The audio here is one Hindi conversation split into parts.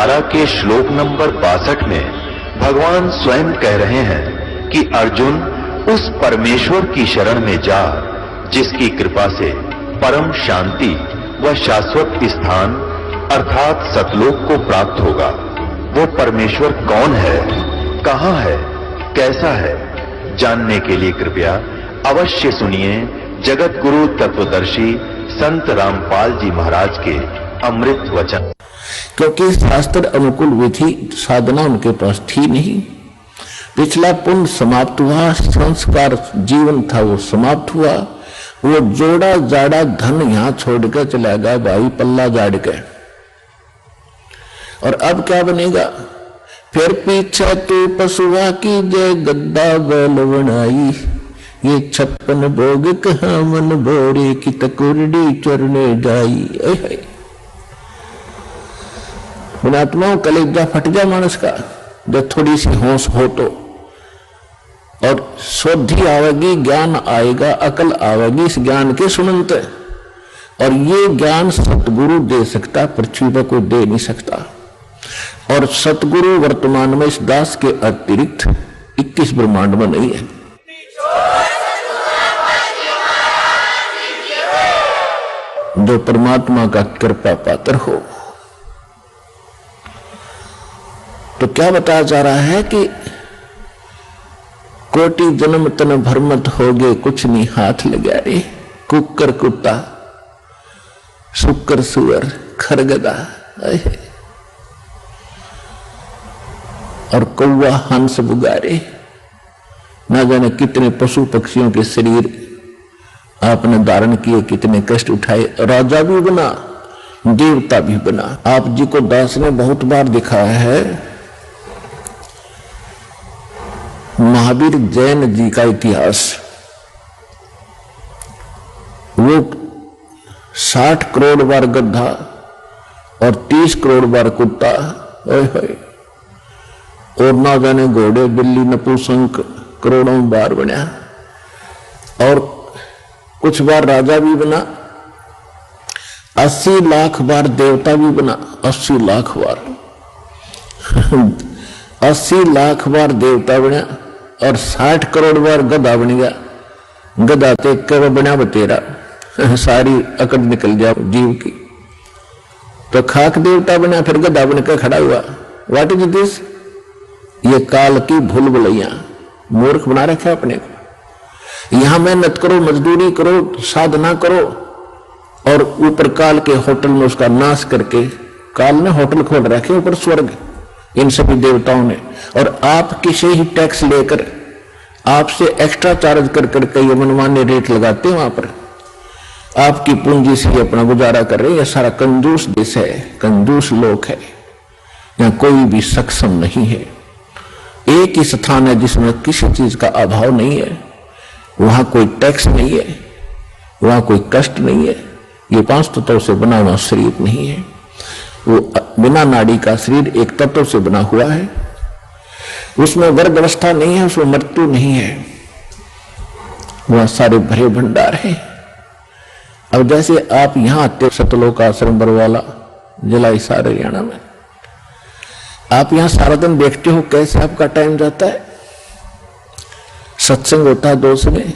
12 के श्लोक नंबर 62 में भगवान स्वयं कह रहे हैं कि अर्जुन उस परमेश्वर की शरण में जा जिसकी कृपा से परम शांति व शाश्वत स्थान अर्थात सतलोक को प्राप्त होगा। वो परमेश्वर कौन है, कहां है, कैसा है, जानने के लिए कृपया अवश्य सुनिए जगत गुरु तत्वदर्शी संत रामपाल जी महाराज के अमृत वचन। क्योंकि शास्त्र अनुकूल विधि साधना उनके पास थी नहीं। पिछला पुण्य समाप्त हुआ, संस्कार जीवन था वो समाप्त हुआ। वो जोड़ा जाड़ा धन यहां छोड़कर चला गया भाई, पल्ला जाड़ के। और अब क्या बनेगा? फिर पीछे तू पशुआ की जय गद्दा बैल बनाई, ये 56 भोग कहा मन भोरे की तकुरडी चरने जाई। पुणात्माओं कलेजा फट जा मानस का जब थोड़ी सी होश हो तो, और शुद्धि आवेगी, ज्ञान आएगा, अकल आवेगी इस ज्ञान के सुनंत। और ये ज्ञान सतगुरु दे सकता, पृथ्वी पर कोई दे नहीं सकता। और सतगुरु वर्तमान में इस दास के अतिरिक्त 21 ब्रह्मांड में नहीं है। जो परमात्मा का कृपा पात्र हो। तो क्या बताया जा रहा है कि कोटि जन्म तन भरमत हो गए कुछ नहीं हाथ लगा रे, कुकर कुत्ता शुक्र सुअर खरगदा और कौवा हंस बुगारे, ना जाने कितने पशु पक्षियों के शरीर आपने धारण किए, कितने कष्ट उठाए। राजा भी बना, देवता भी बना। आप जी को दास ने बहुत बार दिखाया है महावीर जैन जी का इतिहास। वो 60 करोड़ बार गधा और 30 करोड़ बार कुत्ता, और ना जाने घोड़े बिल्ली नपुंसक करोड़ों बार बना। और कुछ बार राजा भी बना, 80 लाख बार देवता भी बना, 80 लाख बार 80 लाख बार देवता बना, और 60 करोड़ बार गधा बन गया। गधा तो एक बना बतेरा, सारी अकड़ निकल जाओ जीव की। तो खाक देवता बना, फिर गधा बनकर खड़ा हुआ। What is this? ये काल की भूल भुलैया, मूर्ख बना रखा अपने को। यहां मेहनत करो, मजदूरी करो, साधना करो, और ऊपर काल के होटल में उसका नाश करके काल ने होटल खोल रखे ऊपर स्वर्ग इन सभी देवताओं ने। और आप किसी ही टैक्स लेकर आपसे एक्स्ट्रा चार्ज कर करके ये मनमान्य रेट लगाते हैं। वहां पर आपकी पूंजी से अपना गुजारा कर रहे हैं। यह सारा कंजूस देश है, कंजूस लोक है। यहां कोई भी सक्षम नहीं है। एक ही स्थान है जिसमें किसी चीज का अभाव नहीं है। वहां कोई टैक्स नहीं है, वहां कोई कष्ट नहीं है। ये 5 तत्वों से बना हुआ शरीर नहीं है। वो बिना नाड़ी का शरीर एक तत्व से बना हुआ है। उसमें वर्ग अवस्था नहीं है, उसमें मृत्यु नहीं है। वह सारे भरे भंडार है। अब जैसे आप यहां आते सतलोक आश्रम बरवाला जिला हिसार हरियाणा में, आप यहां सारा दिन देखते हो कैसे आपका टाइम जाता है। सत्संग होता है 2 समय,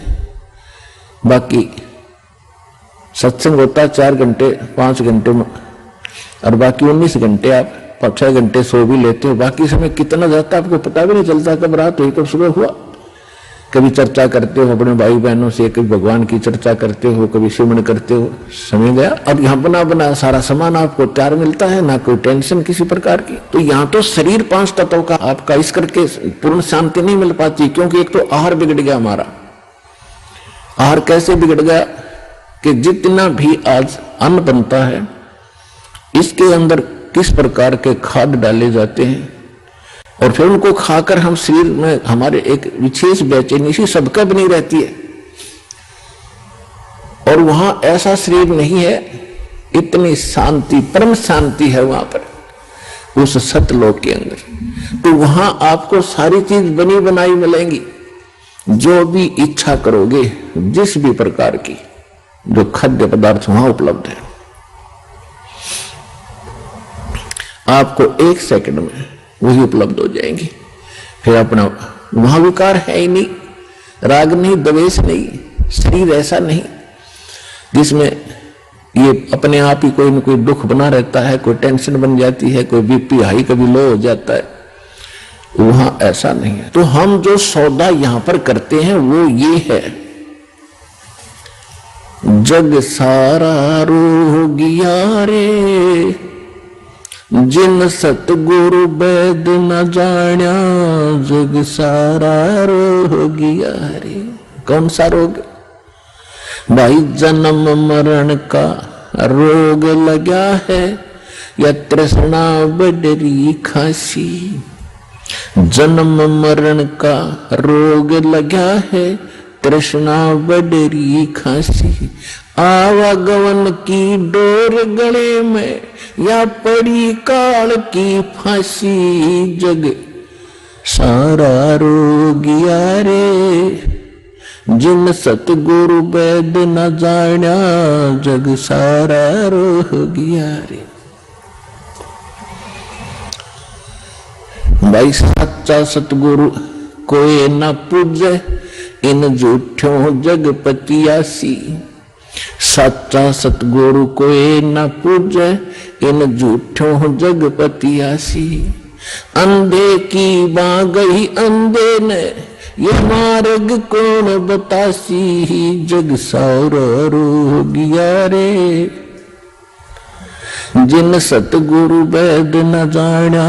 बाकी सत्संग होता है 4 घंटे 5 घंटे में, और बाकी 19 घंटे आप 6 घंटे सो भी लेते हो। बाकी समय कितना जाता है आपको पता भी नहीं चलता। कब रात हुई कब सुबह हुआ। कभी चर्चा करते हो अपने भाई बहनों से, कभी भगवान की चर्चा करते हो, कभी सिमरन करते हो, समय गया। और यहाँ बना बना सारा सामान आपको तैयार मिलता है, ना कोई टेंशन किसी प्रकार की। तो यहाँ तो शरीर 5 तत्वों का आपका इस करके पूर्ण शांति नहीं मिल पाती। क्योंकि एक तो आहार बिगड़ गया हमारा। आहार कैसे बिगड़ गया कि जितना भी आज अन्न बनता है इसके अंदर किस प्रकार के खाद डाले जाते हैं, और फिर उनको खाकर हम शरीर में हमारे एक विशेष बेचैनी सी सबका बनी रहती है। और वहां ऐसा शरीर नहीं है, इतनी शांति, परम शांति है वहां पर उस सतलोक के अंदर। तो वहां आपको सारी चीज बनी बनाई मिलेंगी। जो भी इच्छा करोगे, जिस भी प्रकार की जो खाद्य पदार्थ वहां उपलब्ध है। आपको 1 सेकंड में वही उपलब्ध हो जाएंगी। फिर अपना वहां विकार है ही नहीं, राग नहीं, द्वेष नहीं, शरीर ऐसा नहीं जिसमें ये अपने आप ही कोई न कोई दुख बना रहता है, कोई टेंशन बन जाती है, कोई बीपी हाई कभी लो हो जाता है। वहां ऐसा नहीं है। तो हम जो सौदा यहां पर करते हैं वो ये है, जग सारा रोगिया रे, जिन सतगुरु वैद न जान्या, जग सारा रोगिया रे। कौन सा रोग? भाई जन्म मरण का रोग लगा है, या तृष्णा बडरी खासी। जन्म मरण का रोग लगा है, तृष्णा बडरी खासी। आवागमन की डोर गले में, या पड़ी काल की फांसी। जग सारा रोगिया रे, जिन सतगुरु वैद न जान्या, जग सारा रोगिया रे। भाई सच्चा सतगुरु कोई न पूजे, इन झूठों जगपतियासी। सच्चा सतगुरु कोई न पूजे, इन झूठों जगपतियासी। अंधे की बां गई अंधे ने, ये मार्ग कौन बतासी। जग सारा रोगिया रे, जिन सतगुरु वैद न जान्या,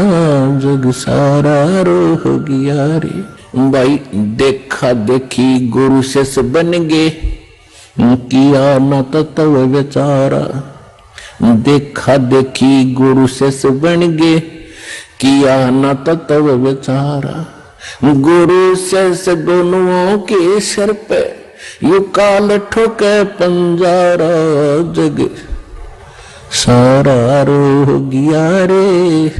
जग सारा रोगिया रे। भाई देखा देखी गुरु शिष्य बन गे, किया न तत्व विचारा। देखा देखी गुरु शिष्य बन गे, किया न तत्व विचारा। गुरु शिष्य दोनों के सिर पे, यू काल ठोके पंजारा। जग सारा रोगिया रे,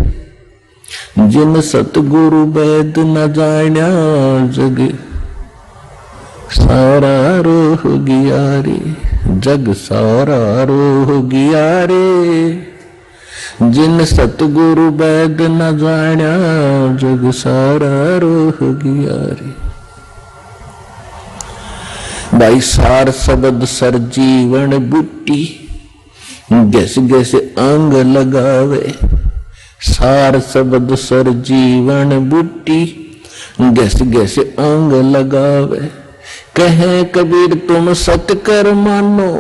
जिन सतगुरु वैद न जान्या, जग सारा रोगिया रे। जग सारा रोगिया रे, जिन सतगुरु वैद न जान्या, जग सारा रोगिया रे। भाई सार शब्द सर जीवन बूटी, गैस गैस अंग लगावे। सार शब्द सर जीवन बूटी, गैस गैस अंग लगावे। कहे कबीर तुम सत कर मानो,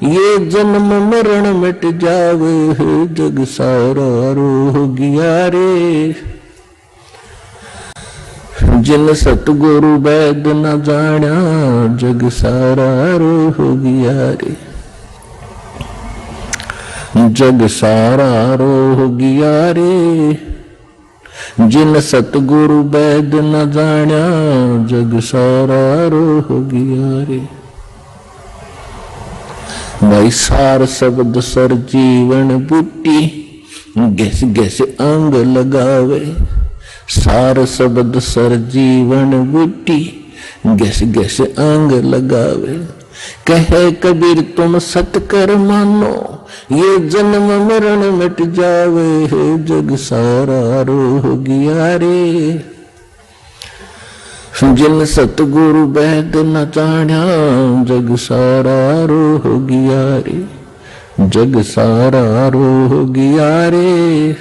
ये जन्म मरण मिट जावे। जग सारा रोगिया रे, जिन सतगुरु वैद न जान्या, जग सारा रोगिया रे। जग सारा रोगिया रे, जिन सतगुरु वैद न जान्या, जग सारा रोगिया रे। भाई सार शब्द सर जीवन बूटी, गैस गैस अंग लगावे। सार शब्द सर जीवन बूटी, गैस गैस अंग लगावे। कहे कबीर तुम सत कर मानो, ये जन्म मरण मिट जावे। जग सारा रोगिया रे, जिन सतगुरु वैद न जान्या, जग सारा रोगिया रे। जग सारा रोगिया रे,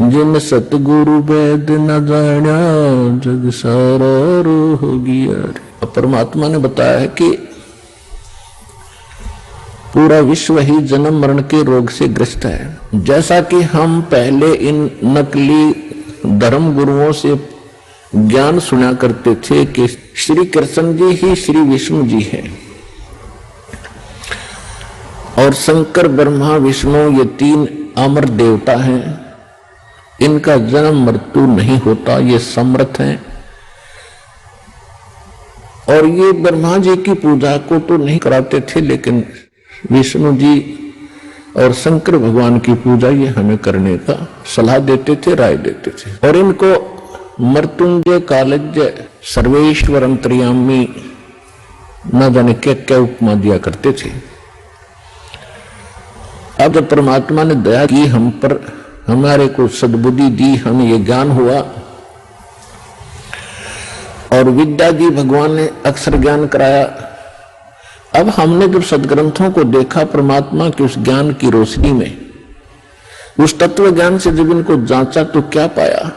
जिन सतगुरु वैद न जान्या, जग सारा रोगिया रे। परमात्मा ने बताया है कि पूरा विश्व ही जन्म मरण के रोग से ग्रस्त है। जैसा कि हम पहले इन नकली धर्म गुरुओं से ज्ञान सुना करते थे कि श्री कृष्ण जी ही श्री विष्णु जी हैं, और शंकर ब्रह्मा विष्णु ये 3 अमर देवता हैं, इनका जन्म मृत्यु नहीं होता, ये समर्थ हैं। और ये ब्रह्मा जी की पूजा को तो नहीं कराते थे, लेकिन विष्णु जी और शंकर भगवान की पूजा ये हमें करने का सलाह देते थे, राय देते थे। और इनको मृत्युंजय, कालज्ञ, सर्वेश्वर, अंतर्यामी न जाने क्या क्या उपमा दिया करते थे। अब जब परमात्मा ने दया की हम पर, हमारे को सद्बुद्धि दी, हमें ये ज्ञान हुआ और विद्या दी, भगवान ने अक्षर ज्ञान कराया। अब हमने जब सदग्रंथों को देखा परमात्मा के उस ज्ञान की रोशनी में, उस तत्व ज्ञान से जब इनको जांचा तो क्या पाया?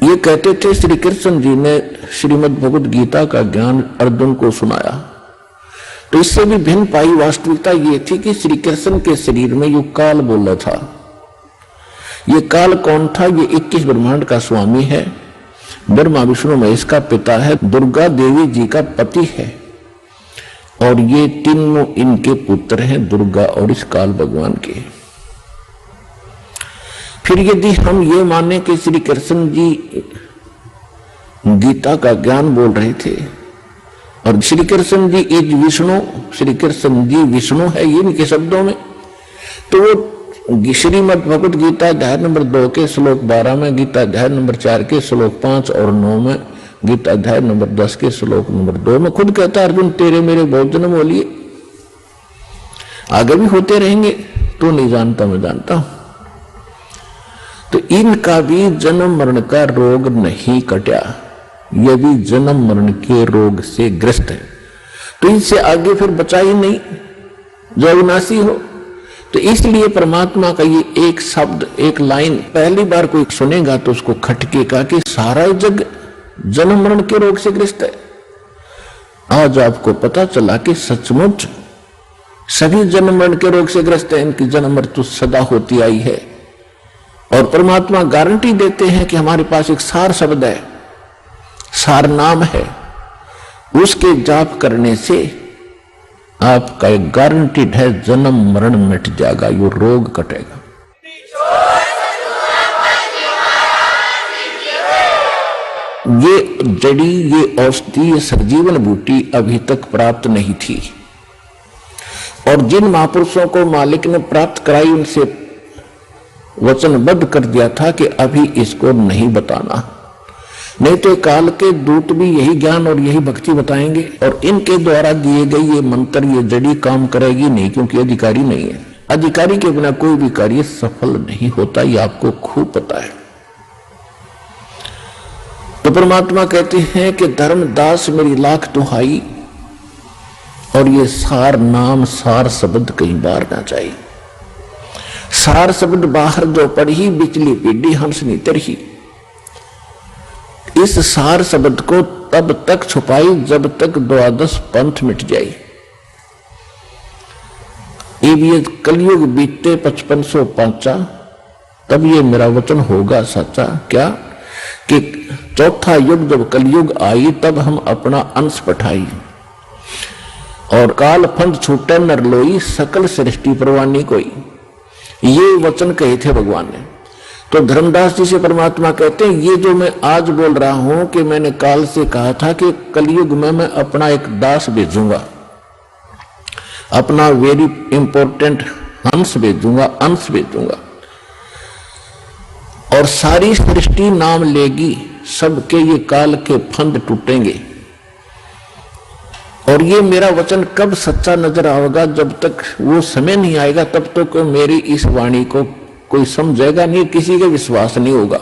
ये कहते थे श्री कृष्ण जी ने श्रीमद् भगवद गीता का ज्ञान अर्जुन को सुनाया, तो इससे भी भिन्न पाई वास्तविकता ये थी कि श्री कृष्ण के शरीर में यो काल बोला था। ये काल कौन था? ये 21 ब्रह्मांड का स्वामी है, ब्रह्मा विष्णु महेश का पिता है, दुर्गा देवी जी का पति है, और ये तीनों इनके पुत्र हैं, दुर्गा और इस काल भगवान के। फिर यदि हम ये माने कि श्री कृष्ण जी गीता का ज्ञान बोल रहे थे और श्री कृष्ण जी इज विष्णु, श्री कृष्ण जी विष्णु है ये इनके शब्दों में, तो वो श्रीमद् भगवद गीता अध्याय नंबर 2 के श्लोक 12 में, गीता अध्याय नंबर 4 के श्लोक 5 और 9 में, गीता अध्याय नंबर 10 के श्लोक नंबर 2 में खुद कहता अर्जुन तेरे मेरे बहुत जन्म हो लिए, आगे भी होते रहेंगे, तो नहीं जानता मैं जानता हूं। तो इनका भी जन्म मरण का रोग नहीं कटा, ये भी जन्म मरण के रोग से ग्रस्त है, तो इनसे आगे फिर बचा ही नहीं जो अविनाशी हो। तो इसलिए परमात्मा का ये एक शब्द, एक लाइन पहली बार कोई सुनेगा तो उसको खटकेगा कि सारा जग जन्म मरण के रोग से ग्रस्त है। आज आपको पता चला कि सचमुच सभी जन्म मरण के रोग से ग्रस्त है, इनकी जन्म मृत्यु सदा होती आई है। और परमात्मा गारंटी देते हैं कि हमारे पास एक सार शब्द है, सार नाम है, उसके जाप करने से आपका एक गारंटीड है जन्म मरण मिट जाएगा, यो रोग कटेगा। ये जड़ी, ये औषधि, ये सर्जीवन बूटी अभी तक प्राप्त नहीं थी, और जिन महापुरुषों को मालिक ने प्राप्त कराई उनसे वचनबद्ध कर दिया था कि अभी इसको नहीं बताना, नहीं तो काल के दूत भी यही ज्ञान और यही भक्ति बताएंगे, और इनके द्वारा दिए गए ये मंत्र, ये जड़ी काम करेगी नहीं, क्योंकि अधिकारी नहीं है। अधिकारी के बिना कोई भी कार्य सफल नहीं होता, ये आपको खूब पता है। तो परमात्मा कहते हैं कि धर्मदास मेरी लाख दुहाई, और ये सार नाम, सार शब्द कहीं बाहर ना चाहिए। सार शब्द बाहर जो पढ़ी बिचली पीढ़ी हंस नी तरही, इस सार शब्द को तब तक छुपाई जब तक 12 पंथ मिट जाए। ये कलयुग बीते 5505 तब ये मेरा वचन होगा सच्चा। क्या कि चौथा युग जब कलयुग आई तब हम अपना अंश पठाई, और काल फंद छूटे नर लोई, सकल सृष्टि परवानी कोई, ये वचन कहे थे भगवान ने। तो धर्मदास जी से परमात्मा कहते हैं ये जो मैं आज बोल रहा हूं कि मैंने काल से कहा था कि कलयुग में मैं अपना एक दास भेजूंगा, अपना वेरी इंपॉर्टेंट हंस भेजूंगा, अंश भेजूंगा, और सारी सृष्टि नाम लेगी, सबके ये काल के फंद टूटेंगे। और ये मेरा वचन कब सच्चा नजर आएगा? जब तक वो समय नहीं आएगा तब तक मेरी इस वाणी को कोई समझेगा नहीं, किसी का विश्वास नहीं होगा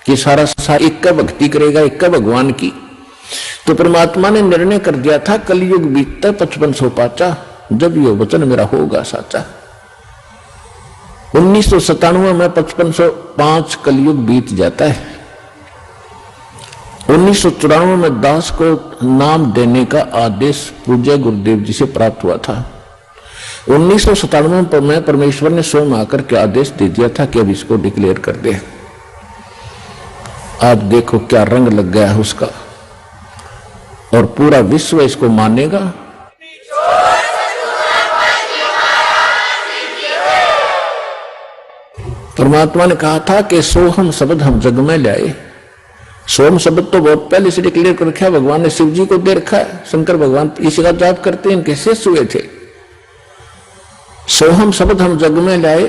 कि सारा एक का भक्ति करेगा, एक का भगवान की। तो परमात्मा ने निर्णय कर दिया था कलयुग बीतता 5505 जब ये वचन मेरा होगा साचा। 1997 में 5505 कलयुग बीत जाता है। 1994 में दास को नाम देने का आदेश पूज्य गुरुदेव जी से प्राप्त हुआ था। 1997 में परमेश्वर ने स्वयं आकर के आदेश दे दिया था कि अब इसको डिक्लेयर कर दे। आज देखो क्या रंग लग गया है उसका, और पूरा विश्व इसको मानेगा। परमात्मा ने कहा था कि सोहम शब्द हम जग में लाए। सोहम शब्द तो बहुत पहले से डिक्लेयर कर रखा है, भगवान ने शिव जी को दे रखा है। शंकर भगवान इसी का जाप करते हैं, इनके शिष्य हुए थे। सोहम शब्द हम जग में लाए,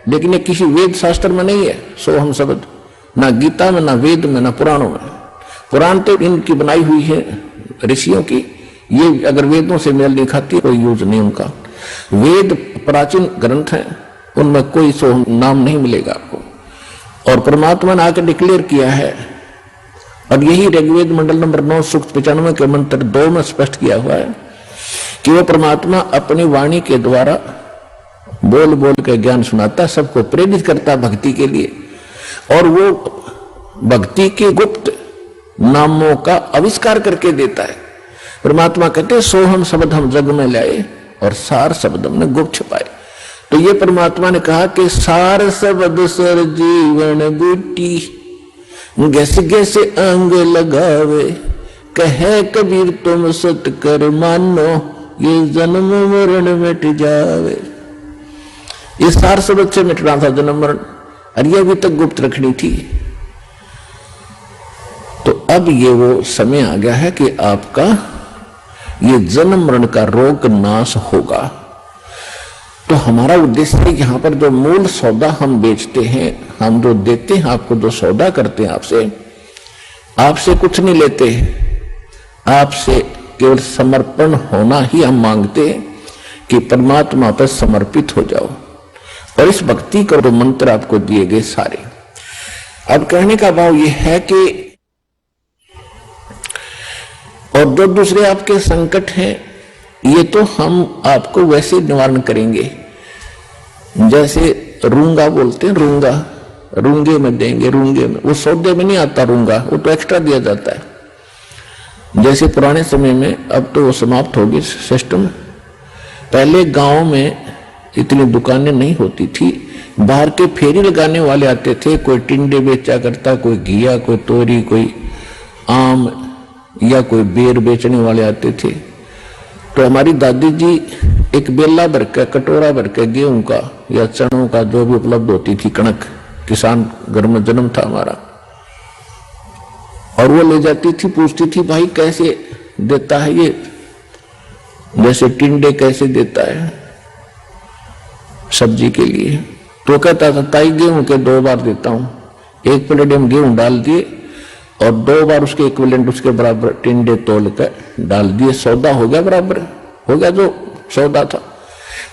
लेकिन ये किसी वेद शास्त्र में नहीं है। सोहम शब्द ना गीता में, ना वेद में, ना पुराणों में। पुराण तो इनकी बनाई हुई है ऋषियों की, ये अगर वेदों से मेल नहीं खाती कोई यूज नहीं उनका। वेद प्राचीन ग्रंथ है, उनमें कोई सोहम नाम नहीं मिलेगा आपको। और परमात्मा ने आकर डिक्लेयर किया है, और यही ऋग्वेद मंडल नंबर 9 सूक्त 95 के मंत्र 2 में स्पष्ट किया हुआ है कि वो परमात्मा अपनी वाणी के द्वारा बोल बोल के ज्ञान सुनाता, सबको प्रेरित करता भक्ति के लिए, और वो भक्ति के गुप्त नामों का आविष्कार करके देता है। परमात्मा कहते सोहम शब्द हम जग में लाए और सार शब्द हमने गुप्त छुपाए। तो ये परमात्मा ने कहा कि सार शब्द सर जीवन बूटी, गैसे गैसे अंग लगावे, कहे कबीर तुम सत कर मानो, ये जन्म मरण मिट जावे। ये सार शब्द से मिटना था जन्म मरण, और ये अभी तक गुप्त रखनी थी। तो अब ये वो समय आ गया है कि आपका ये जन्म मरण का रोग नाश होगा। तो हमारा उद्देश्य यहां पर जो मूल सौदा हम बेचते हैं, हम जो देते हैं आपको, जो सौदा करते हैं आपसे कुछ नहीं लेते, आपसे केवल समर्पण होना ही हम मांगते हैं कि परमात्मा पर समर्पित हो जाओ। और इस भक्ति का जो मंत्र आपको दिए गए सारे, अब कहने का भाव यह है कि और जो दूसरे आपके संकट हैं ये तो हम आपको वैसे निवारण करेंगे, जैसे रूंगा बोलते हैं, रूंगा रूंगे में देंगे, रूंगे में, वो सौदे में नहीं आता रूंगा, वो तो एक्स्ट्रा दिया जाता है। जैसे पुराने समय में, अब तो वो समाप्त होगी सिस्टम, पहले गांव में इतनी दुकानें नहीं होती थी, बाहर के फेरी लगाने वाले आते थे, कोई टिंडे बेचा करता, कोई घिया, कोई तोरी, कोई आम या कोई बेर बेचने वाले आते थे। तो हमारी दादी जी एक बेला भर के, कटोरा भर के गेहूं का या चनों का जो भी उपलब्ध होती थी, कणक, किसान घर में जन्म था हमारा, और वो ले जाती थी, पूछती थी भाई कैसे देता है ये, जैसे टिंडे कैसे देता है सब्जी के लिए। तो कहता था ताई गेहूं के 2 बार देता हूं, 1 प्लेट में गेहूं डाल दिए और 2 बार उसके इक्विवेलेंट उसके बराबर टिंडे तोल कर डाल दिए, सौदा हो गया, बराबर हो गया जो सौदा था।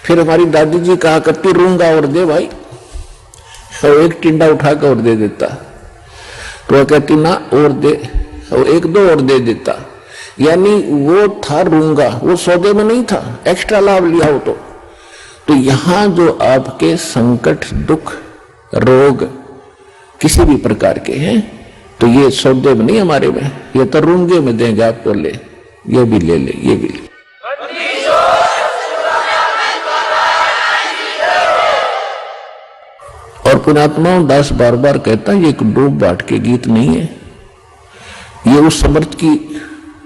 फिर हमारी दादी जी कहा करती रूंगा और दे भाई, और 1 टिंडा उठा कर और दे देता, तो वह कहती ना और दे, और 1-2 और दे देता। यानी वो था रूंगा, वो सौदे में नहीं था, एक्स्ट्रा लाभ लिया हो तो यहां जो आपके संकट, दुख, रोग किसी भी प्रकार के हैं, तो ये सौदे में नहीं हमारे में, ये तो रूंगे में देंगे आपको, ले ये भी ले ले, ये भी ले। और पुण्यात्मा दास बार बार कहता है ये एक डूब बाट के गीत नहीं है, ये उस समर्थ की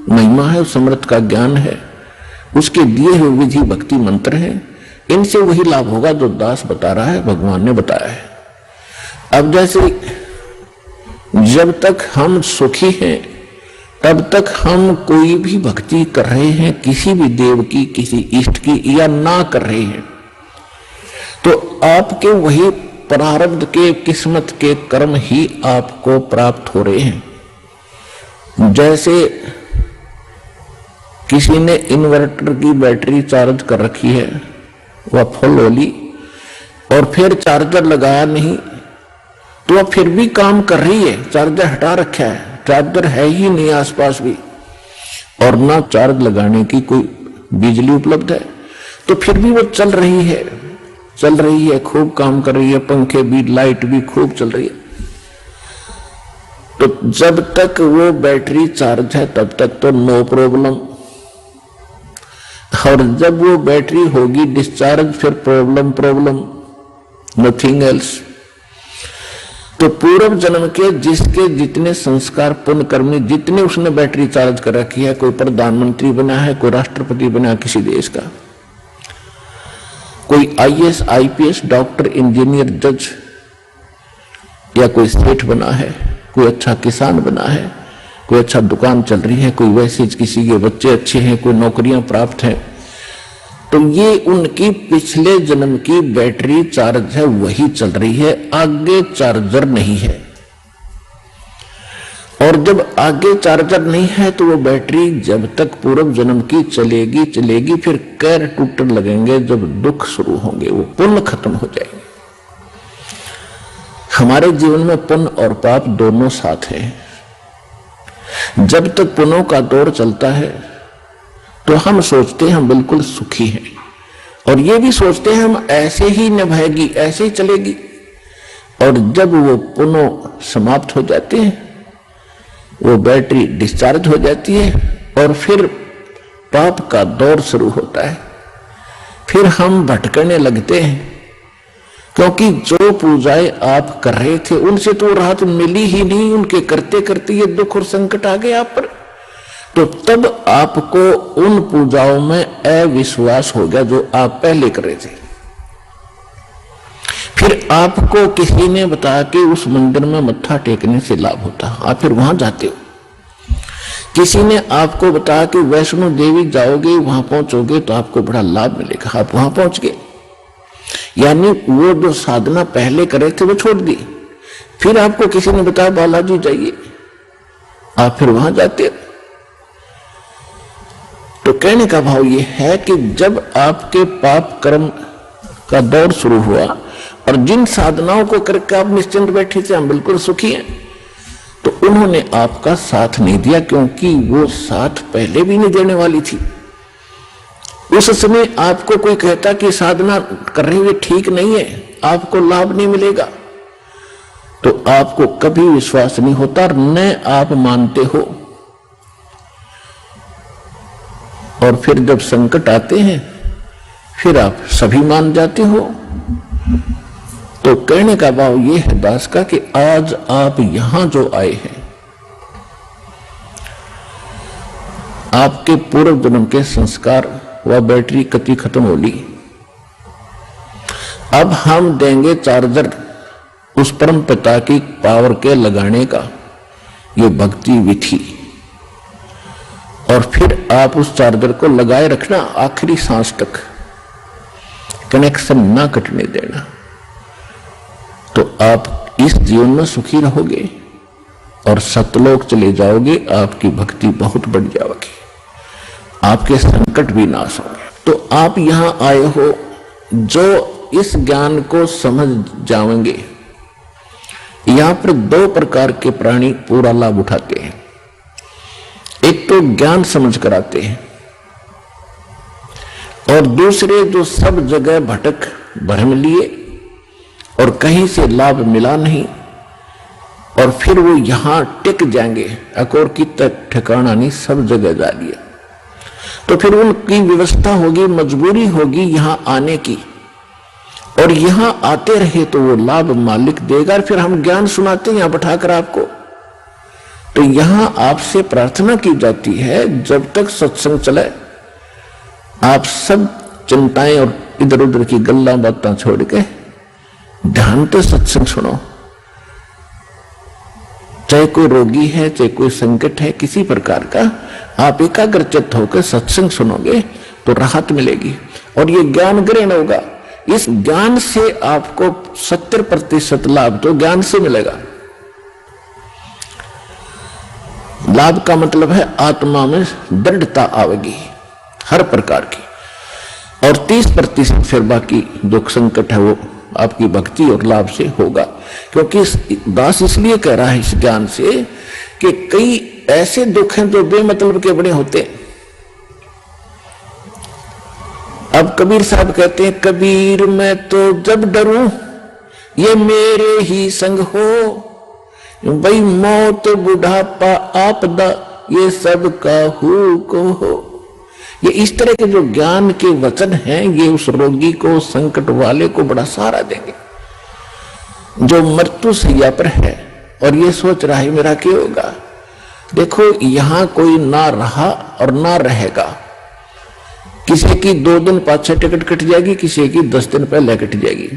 महिमा है, उस समर्थ का ज्ञान है, उसके दिए हुए विधि भक्ति मंत्र है, इनसे वही लाभ होगा जो दास बता रहा है, भगवान ने बताया है। अब जैसे जब तक हम सुखी हैं तब तक हम कोई भी भक्ति कर रहे हैं, किसी भी देव की, किसी इष्ट की, या ना कर रहे हैं, तो आपके वही प्रारब्ध के, किस्मत के कर्म ही आपको प्राप्त हो रहे हैं। जैसे किसी ने इन्वर्टर की बैटरी चार्ज कर रखी है, वह फुल हो ली, और फिर चार्जर लगाया नहीं, तो वह फिर भी काम कर रही है, चार्जर हटा रखा है, चार्जर है ही नहीं आसपास भी, और ना चार्ज लगाने की कोई बिजली उपलब्ध है, तो फिर भी वो चल रही है, खूब काम कर रही है, पंखे भी, लाइट भी खूब चल रही है। तो जब तक वो बैटरी चार्ज है तब तक तो नो प्रॉब्लम, और जब वो बैटरी होगी डिस्चार्ज, फिर प्रॉब्लम, नथिंग एल्स। तो पूर्व जन्म के जिसके जितने संस्कार, पुण्य कर्मी, जितने उसने बैटरी चार्ज कर रखी है, कोई प्रधानमंत्री बना है, कोई राष्ट्रपति बना किसी देश का, कोई IAS, IPS, डॉक्टर, इंजीनियर, जज, या कोई सेठ बना है, कोई अच्छा किसान बना है, कोई अच्छा दुकान चल रही है, कोई वैसे किसी के बच्चे अच्छे हैं, कोई नौकरियां प्राप्त है, तो ये उनकी पिछले जन्म की बैटरी चार्ज है, वही चल रही है, आगे चार्जर नहीं है। और जब आगे चार्जर नहीं है तो वो बैटरी जब तक पूर्व जन्म की चलेगी, फिर कैर टूटने लगेंगे, जब दुख शुरू होंगे वो पुण्य खत्म हो जाएंगे। हमारे जीवन में पुण्य और पाप दोनों साथ हैं। जब तक पुण्यों का दौर चलता है तो हम सोचते हैं हम बिल्कुल सुखी हैं, और ये भी सोचते हैं हम ऐसे ही निभाएगी, ऐसे ही चलेगी। और जब वो पुण्य समाप्त हो जाते हैं, वो बैटरी डिस्चार्ज हो जाती है और फिर पाप का दौर शुरू होता है। फिर हम भटकने लगते हैं, क्योंकि जो पूजाएं आप कर रहे थे उनसे तो राहत मिली ही नहीं। उनके करते करते ये दुख और संकट आ गए आप पर, तो तब आपको उन पूजाओं में अविश्वास हो गया जो आप पहले कर रहे थे। फिर आपको किसी ने बताया कि उस मंदिर में मत्था टेकने से लाभ होता, आप फिर वहां जाते हो। किसी ने आपको बताया कि वैष्णो देवी जाओगे, वहां पहुंचोगे तो आपको बड़ा लाभ मिलेगा, आप वहां पहुंच गए। यानी वो जो साधना पहले करे थे वो छोड़ दी। फिर आपको किसी ने बताया बालाजी जाइए, आप फिर वहां जाते हो। तो कहने का भाव ये है कि जब आपके पाप कर्म का दौर शुरू हुआ और जिन साधनाओं को करके आप निश्चिंत बैठे थे हम बिल्कुल सुखी हैं, तो उन्होंने आपका साथ नहीं दिया, क्योंकि वो साथ पहले भी नहीं देने वाली थी। उस समय आपको कोई कहता कि साधना कर रहे हुए ठीक नहीं है, आपको लाभ नहीं मिलेगा, तो आपको कभी विश्वास नहीं होता, न आप मानते हो। और फिर जब संकट आते हैं फिर आप सभी मान जाते हो। तो कहने का भाव ये है दास का कि आज आप यहां जो आए हैं, आपके पूर्व जन्म के संस्कार व बैटरी कति खत्म हो ली। अब हम देंगे चार्जर उस परम पिता की पावर के लगाने का, ये भक्ति विधि। और फिर आप उस चार्जर को लगाए रखना आखिरी सांस तक, कनेक्शन ना कटने देना, तो आप इस जीवन में सुखी रहोगे और सतलोक चले जाओगे। आपकी भक्ति बहुत बढ़ जाएगी, आपके संकट भी नाश होंगे। तो आप यहां आए हो जो इस ज्ञान को समझ जाओगे। यहां पर दो प्रकार के प्राणी पूरा लाभ उठाते हैं। एक तो ज्ञान समझ कर आते हैं, और दूसरे जो सब जगह भटक भ्रम लिए और कहीं से लाभ मिला नहीं, और फिर वो यहां टिक जाएंगे, अकोर की तक ठिकाना नहीं, सब जगह जा लिया। तो फिर उनकी व्यवस्था होगी, मजबूरी होगी यहां आने की, और यहां आते रहे तो वो लाभ मालिक देगा। फिर हम ज्ञान सुनाते हैं यहां बैठाकर आपको। तो यहां आपसे प्रार्थना की जाती है, जब तक सत्संग चले आप सब चिंताएं और इधर उधर की गल्ला बातें छोड़ के ध्यान से सत्संग सुनो। चाहे कोई रोगी है, चाहे कोई संकट है किसी प्रकार का, आप एकाग्रचित्त होकर सत्संग सुनोगे तो राहत मिलेगी और ये ज्ञान ग्रहण होगा। इस ज्ञान से आपको 70% लाभ तो ज्ञान से मिलेगा। लाभ का मतलब है आत्मा में दृढ़ता आवेगी हर प्रकार की, और 30% फिर बाकी दुख संकट है वो आपकी भक्ति और लाभ से होगा। क्योंकि दास इसलिए कह रहा है इस ज्ञान से कि कई ऐसे दुख हैं जो बेमतलब के बड़े होते हैं। अब कबीर साहब कहते हैं, कबीर मैं तो जब डरूं ये मेरे ही संग हो, भाई मौत बुढ़ापा आपदा ये सब काहू को हो। ये इस तरह के जो ज्ञान के वचन हैं, ये उस रोगी को, संकट वाले को बड़ा सहारा देंगे जो मृत्यु सैया पर है और ये सोच रहा है मेरा क्या होगा। देखो यहां कोई ना रहा और ना रहेगा। किसी की 2 दिन पाछे टिकट कट जाएगी, किसी की 10 दिन पहले कट जाएगी।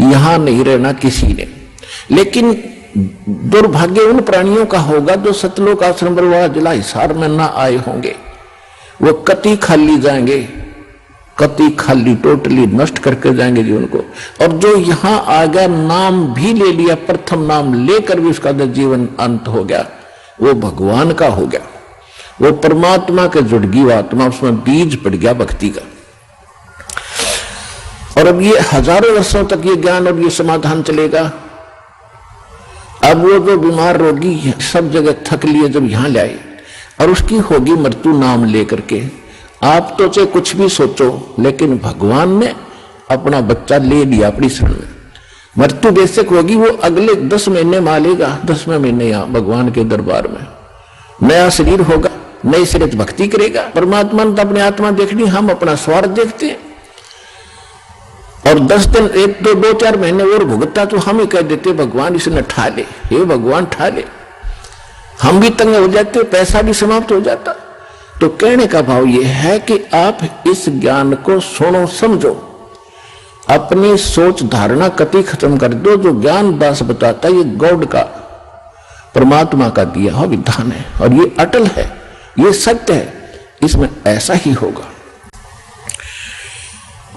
यहां नहीं रहना किसी ने। लेकिन दुर्भाग्य उन प्राणियों का होगा जो सतलोक आश्रम बरवाड़ा जिला हिसार में ना आए होंगे। वो कति खाली जाएंगे, कति खाली टोटली नष्ट करके जाएंगे जीवन को। और जो यहां आ गया, नाम भी ले लिया, प्रथम नाम लेकर भी उसका जीवन अंत हो गया, वो भगवान का हो गया, वो परमात्मा के जुड़ गई आत्मा, उसमें बीज पड़ गया भक्ति का। और अब ये हजारों वर्षों तक ये ज्ञान और ये समाधान चलेगा। अब वो जो बीमार रोगी है, सब जगह थक लिए जब यहां लाए और उसकी होगी मृत्यु नाम लेकर के, आप तो चाहे कुछ भी सोचो, लेकिन भगवान ने अपना बच्चा ले लिया अपनी शरण में। मृत्यु बेशक होगी, वो अगले 10 महीने मालेगा, 10वें महीने यहां भगवान के दरबार में नया शरीर होगा, नई शरीर भक्ति करेगा। परमात्मा ने तो अपनी आत्मा देखनी, हम अपना स्वार्थ देखते हैं। और 10 दिन, 1-2-4 महीने और भुगता तो हम ही कह देते भगवान इसने ठा ले, हे भगवान ठा ले। हम भी तंग हो जाते, पैसा भी समाप्त हो जाता। तो कहने का भाव यह है कि आप इस ज्ञान को सुनो, समझो, अपनी सोच धारणा कति खत्म कर दो। जो ज्ञान दास बताता है ये गॉड का, परमात्मा का दिया हुआ विधान है और ये अटल है, ये सत्य है, इसमें ऐसा ही होगा।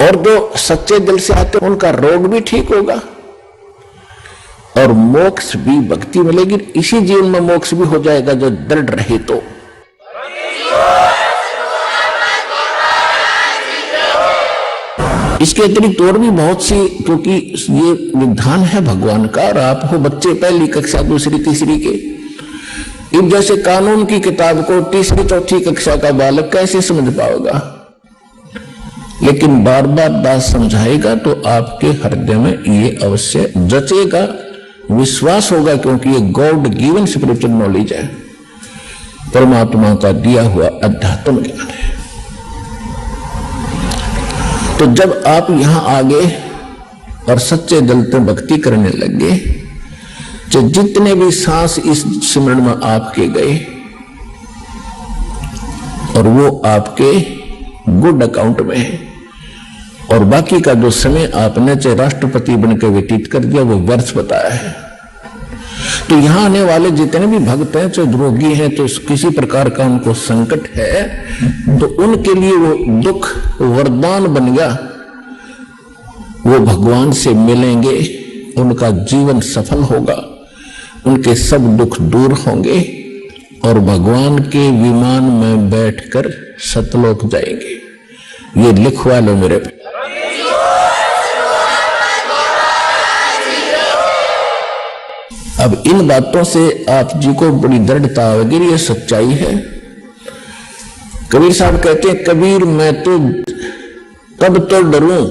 और जो सच्चे दिल से आते हैं उनका रोग भी ठीक होगा और मोक्ष भी, भक्ति मिलेगी। इसी जीवन में मोक्ष भी हो जाएगा जो दृढ़ रहे तो। इसके अतिरिक्त और भी बहुत सी, क्योंकि ये विधान है भगवान का और आप हो बच्चे पहली कक्षा, दूसरी, तीसरी के। अब जैसे कानून की किताब को तीसरी चौथी कक्षा का बालक कैसे समझ पाएगा, लेकिन बार बार बात समझाएगा तो आपके हृदय में ये अवश्य जचेगा, विश्वास होगा, क्योंकि ये गॉड गिवन स्पिरिचुअल नॉलेज है, परमात्मा का दिया हुआ अध्यात्म ज्ञान है। तो जब आप यहां आ गए और सच्चे दिल से भक्ति करने लगे, तो जितने भी सांस इस सिमरण में आपके गए और वो आपके गुड अकाउंट में है, और बाकी का जो समय आपने चाहे राष्ट्रपति बनकर व्यतीत कर दिया वो वर्ष बताया है। तो यहां आने वाले जितने भी भक्त हैं, चाहे रोगी हैं, तो किसी प्रकार का उनको संकट है, तो उनके लिए वो दुख वरदान बन गया। वो भगवान से मिलेंगे, उनका जीवन सफल होगा, उनके सब दुख दूर होंगे और भगवान के विमान में बैठकर सतलोक जाएंगे। ये लिखवा लो मेरे पे। अब इन बातों से आप जी को बड़ी दृढ़ता होगी, ये सच्चाई है। कबीर साहब कहते हैं, कबीर मैं तो तब तो डरूं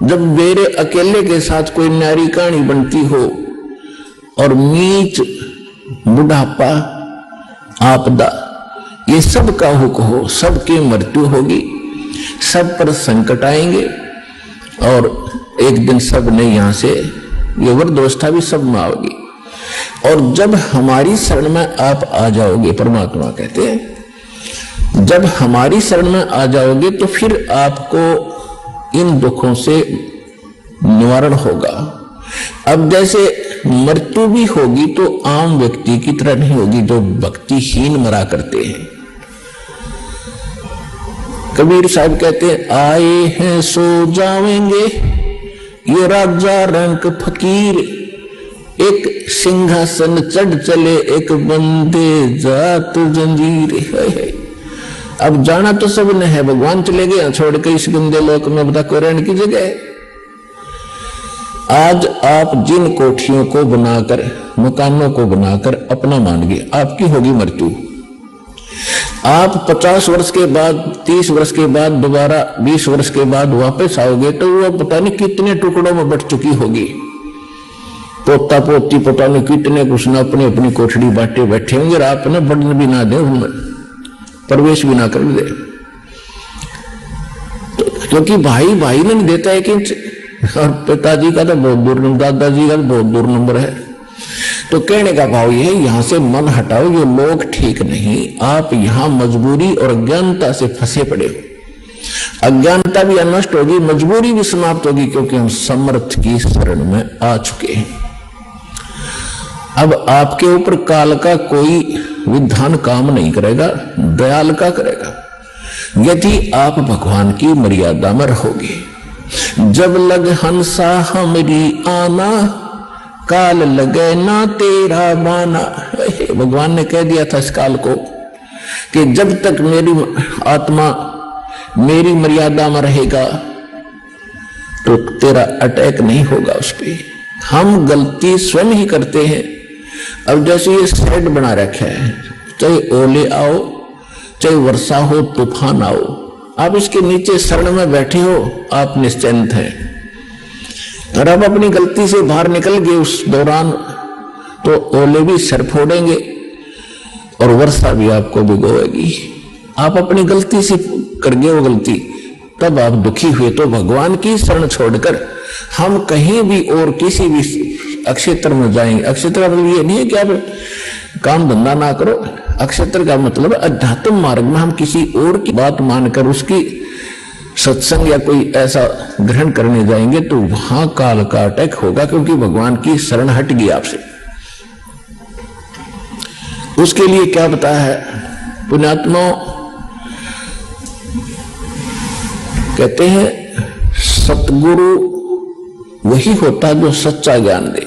जब मेरे अकेले के साथ कोई नारी कहानी बनती हो और नीच, बुढ़ापा, आपदा, ये सब का हुक हो, सबकी मृत्यु होगी, सब पर संकट आएंगे और एक दिन सब ने यहां से ये वृद्धावस्था भी सब में आओगी। और जब हमारी शरण में आप आ जाओगे, परमात्मा कहते हैं जब हमारी शरण में आ जाओगे तो फिर आपको इन दुखों से निवारण होगा। अब जैसे मृत्यु भी होगी तो आम व्यक्ति की तरह नहीं होगी जो भक्तिहीन मरा करते हैं। कबीर साहब कहते हैं, आए हैं सो जाएंगे ये राजा रंक फकीर, एक सिंहासन चढ़ चले एक बंदे जात जंजीर। है। अब जाना तो सबने है, भगवान चले गए छोड़ के इस गंदे लोक में, बता कोई रहने की जगह है। आज आप जिन कोठियों को बनाकर, मकानों को बनाकर अपना मान गए, आपकी होगी मृत्यु। आप 50 वर्ष के बाद, 30 वर्ष के बाद, दोबारा 20 वर्ष के बाद वापस आओगे तो वो पता नहीं कितने टुकड़ों में बट चुकी होगी। पोता पोती पता नहीं कितने कुछ ना अपनी अपनी कोठड़ी बांटे बैठे होंगे, आपने बढ़ने भी ना दे, उनमें प्रवेश भी ना कर दे, तो क्योंकि भाई भाई ने नहीं देता एक इंच, और पिताजी का तो बहुत दूर नंबर, दादाजी का तो बहुत दूर नंबर है। तो कहने का भाव यह है, यहां से मन हटाओ, ये लोग ठीक नहीं, आप यहां मजबूरी और अज्ञानता से फंसे पड़े हो। अज्ञानता भी नष्ट होगी, मजबूरी भी समाप्त होगी, क्योंकि हम समर्थ की शरण में आ चुके हैं। अब आपके ऊपर काल का कोई विधान काम नहीं करेगा, दयाल का करेगा, यदि आप भगवान की मर्यादा में रहोगे। जब लग हंसा हमारी आना, काल लगे ना तेरा माना। भगवान ने कह दिया था इस काल को कि जब तक मेरी आत्मा मेरी मर्यादा में रहेगा तो तेरा अटैक नहीं होगा उस पर। हम गलती स्वयं ही करते हैं अब जैसे ये शेड बना रखा है, चाहे ओले आओ चाहे वर्षा हो तूफान आओ, आप इसके नीचे शरण में बैठे हो, आप निश्चिंत हैं। और अब अपनी गलती से बाहर निकल गए उस दौरान तो ओले भी सर फोड़ेंगे और वर्षा भी आपको भिगोएगी। आप अपनी गलती से कर गए वो गलती, तब आप दुखी हुए। तो भगवान की शरण छोड़कर हम कहीं भी और किसी भी अक्षेत्र में जाएंगे। अक्षेत्र का मतलब ये नहीं है कि आप काम धंधा ना करो। अक्षेत्र का मतलब अध्यात्म मार्ग में हम किसी और की बात मानकर उसकी सत्संग या कोई ऐसा ग्रहण करने जाएंगे तो वहां काल का अटैक होगा, क्योंकि भगवान की शरण हट गई आपसे। उसके लिए क्या बताया है पुण्यात्मा? कहते हैं सतगुरु वही होता है जो सच्चा ज्ञान दे।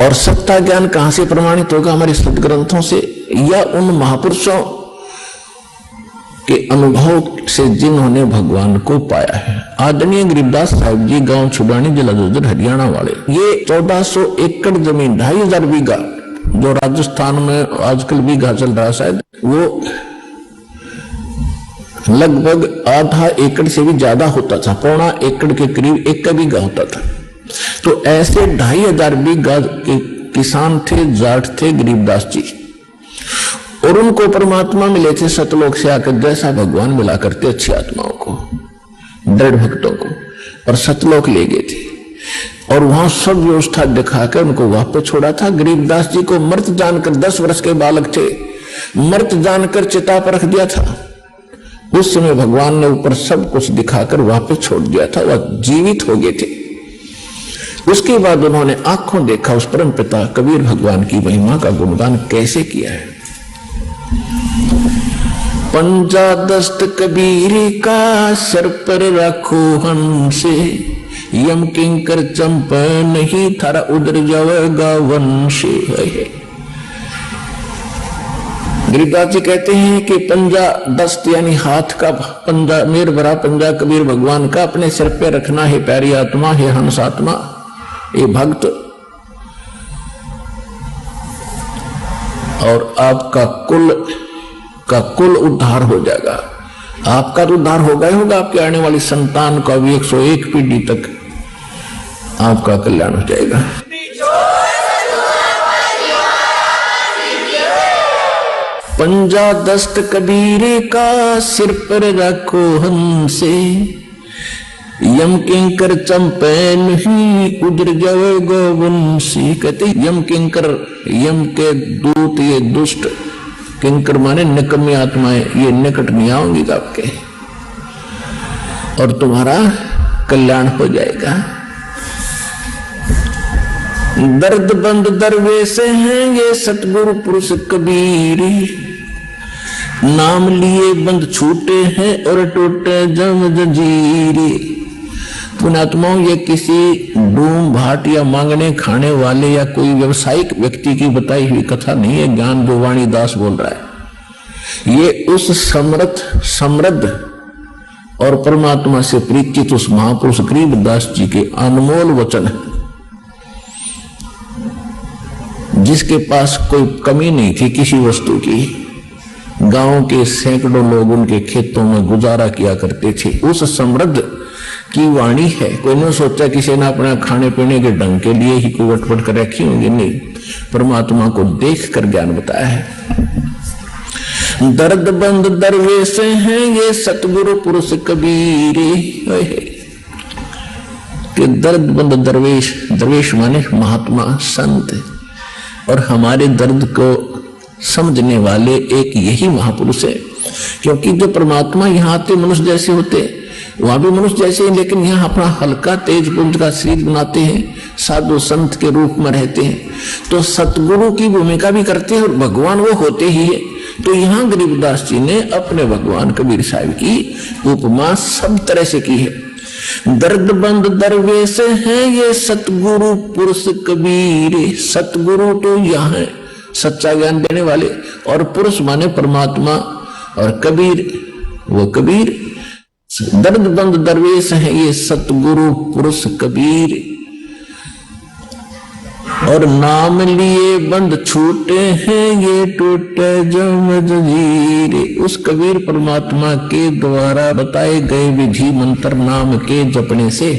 और सच्चा ज्ञान कहां से प्रमाणित होगा? हमारे सदग्रंथों से या उन महापुरुषों के अनुभव से जिन्होंने भगवान को पाया है। आदरणीय गरीबदास साहिब जी गांव छुड़ानी जिला झज्जर हरियाणा वाले, ये 1400 एकड़ जमीन 2500 बीघा जो राजस्थान में आजकल बीघा चल रहा है शायद, वो लगभग आधा एकड़ से भी ज्यादा होता था, पौना एकड़ के करीब 1 बीघा होता था। तो ऐसे 2500 बीघा के किसान थे, जाट थे गरीबदास जी, और उनको परमात्मा मिले थे सतलोक से आकर, जैसा भगवान मिला करते अच्छी आत्माओं को, दृढ़ भक्तों को, और सतलोक ले गए थे। और वहां सब व्यवस्था दिखाकर उनको वापस छोड़ा था। गरीबदास जी को मृत जानकर, 10 वर्ष के बालक थे, मृत जानकर चिता पर रख दिया था। उस समय भगवान ने ऊपर सब कुछ दिखाकर वापस छोड़ दिया था, वह जीवित हो गए थे। उसके बाद उन्होंने आंखों देखा उस परम पिता कबीर भगवान की महिमा का गुणगान कैसे किया है। पंजा दस्त कबीर का सर पर रखो हंसे, यम किंकर चंप नहीं थारा उधर जावेगा वंशे। गरीबदास जी कहते हैं कि पंजा दस्त यानी हाथ का पंजा, मेर भरा पंजा कबीर भगवान का अपने सिर पे रखना है। प्यारी आत्मा है, हंस आत्मा, ये भक्त, और आपका कुल उद्धार हो जाएगा। आपका तो उद्धार होगा ही होगा, आपके आने वाली संतान का भी 101 पीढ़ी तक आपका कल्याण हो जाएगा। पंजा दस्त कबीर का सिर पर रखो हमसे, यम किंकर चंपे नहीं उधर जाएगा वंशी। कहते यम किंकर, यम के दूत, ये दुष्ट, किंकर माने निकम्मी आत्माएं, ये निकट नहीं आएंगी आपके, और तुम्हारा कल्याण हो जाएगा। दर्द बंद दरवेश हैं ये सतगुरु पुरुष कबीर, नाम लिए बंद छूटे हैं और टूटे जम जंजीरे। पुण्यात्माओं, ये किसी डूम भाट या मांगने खाने वाले या कोई व्यवसायिक व्यक्ति की बताई हुई कथा नहीं है, ज्ञान जो वाणी दास बोल रहा है। ये उस समृद्ध और परमात्मा से परिचित उस महापुरुष गरीबदास जी के अनमोल वचन है, जिसके पास कोई कमी नहीं थी किसी वस्तु की। गांव के सैकड़ों लोग उनके खेतों में गुजारा किया करते थे। उस समृद्ध की वाणी है। कोई नहीं सोचा किसी ने अपना खाने पीने के ढंग के लिए ही कोई वटपट कर रखी होंगी, नहीं, परमात्मा को देख कर ज्ञान बताया है। दर्द बंद दरवेश हैं ये सतगुरु पुरुष कबीर, कि दर्द बंद दरवेश, दरवेश माने महात्मा संत, और हमारे दर्द को समझने वाले एक यही महापुरुष है। क्योंकि जो परमात्मा यहाँ आते मनुष्य जैसे होते, वहां भी मनुष्य जैसे हैं, लेकिन यहाँ अपना हल्का तेज पुंज का शरीर बनाते हैं, साधु संत के रूप में रहते हैं, तो सतगुरु की भूमिका भी करते हैं, और भगवान वो होते ही है। तो यहाँ गरीबदास जी ने अपने भगवान कबीर साहिब की उपमा सब तरह से की है। दर्द बंद दरवेश हैं ये सतगुरु पुरुष कबीर। सतगुरु तो यहाँ है, सच्चा ज्ञान देने वाले, और पुरुष माने परमात्मा, और कबीर वो कबीर। दर्द बंद दरवेश है ये सतगुरु पुरुष कबीर। और नाम लिए बंद छूटे हैं ये टूटे जम जंजीरे। उस कबीर परमात्मा के द्वारा बताए गए विधि मंत्र नाम के जपने से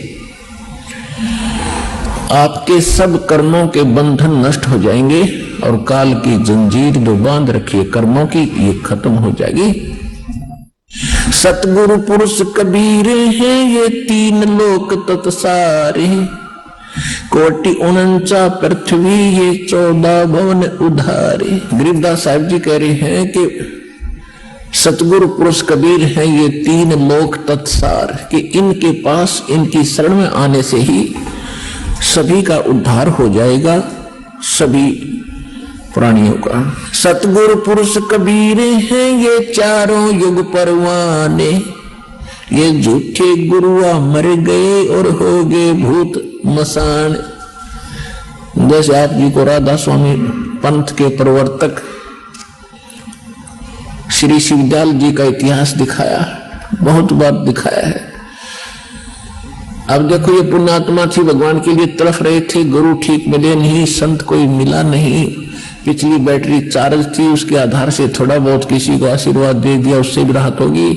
आपके सब कर्मों के बंधन नष्ट हो जाएंगे और काल की जंजीर जो बांध रखी है कर्मों की ये खत्म हो जाएगी। सतगुरु पुरुष कबीर हैं ये तीन लोक तत्सारे। कोटि 49 पृथ्वी ये 14 भवन उधारे। गरीबदास साहिब जी कह रहे हैं कि सतगुरु पुरुष कबीर हैं ये तीन लोक तत्सार कि इनके पास इनकी शरण में आने से ही सभी का उद्धार हो जाएगा, सभी प्राणियों का। सतगुरु पुरुष कबीर हैं ये चारों युग परवाने। ये झूठे गुरुआ मर गए और हो गए भूत मसान। जैसे आप जी को राधा स्वामी पंथ के प्रवर्तक श्री शिवदयाल जी का इतिहास दिखाया, बहुत बार दिखाया है। अब देखो ये पुण्यात्मा थी, भगवान के लिए तड़फ रहे थे, गुरु ठीक मिले नहीं, संत कोई मिला नहीं, पिछली बैटरी चार्ज थी, उसके आधार से थोड़ा बहुत किसी को आशीर्वाद दे दिया, उससे भी राहत होगी,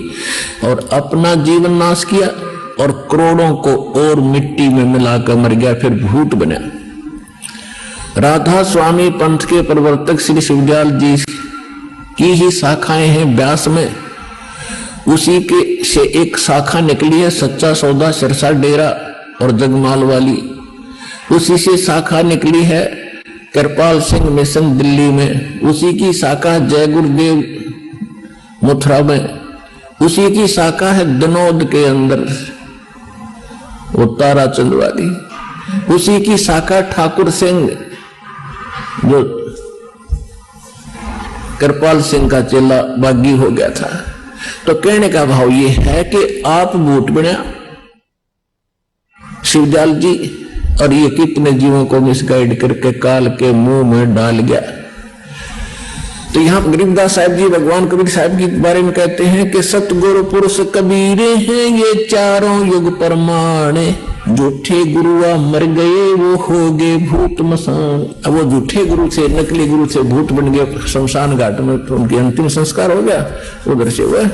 और अपना जीवन नाश किया और करोड़ों को और मिट्टी में मिलाकर मर गया, फिर भूत बना। राधा स्वामी पंथ के प्रवर्तक श्री शिवदयाल जी की ही शाखाएं हैं व्यास में, उसी के से एक शाखा निकली है सच्चा सौदा सिरसा डेरा और जगमाल वाली। उसी से शाखा निकली है कृपाल सिंह मिशन दिल्ली में, उसी की शाखा जय गुरुदेव मथुरा में, उसी की शाखा है दनौद के अंदर वो ताराचंद वाली, उसी की शाखा ठाकुर सिंह जो कृपाल सिंह का चेला बागी हो गया था। तो कहने का भाव ये है कि आप भूत बना शिवदयाल जी, और ये कितने जीवों को मिसगाइड करके काल के मुंह में डाल गया। तो यहाँ गरीबदास साहिब जी भगवान कबीर साहिब के बारे में कहते हैं कि सतगुरु पुरुष कबीर हैं ये चारों युग परमाणे। झूठे गुरुआ मर गए वो हो गए भूत मसान। अब वो झूठे गुरु से नकली गुरु से भूत बन गए शमशान घाट में, तो उनके अंतिम संस्कार हो गया, उधर से वह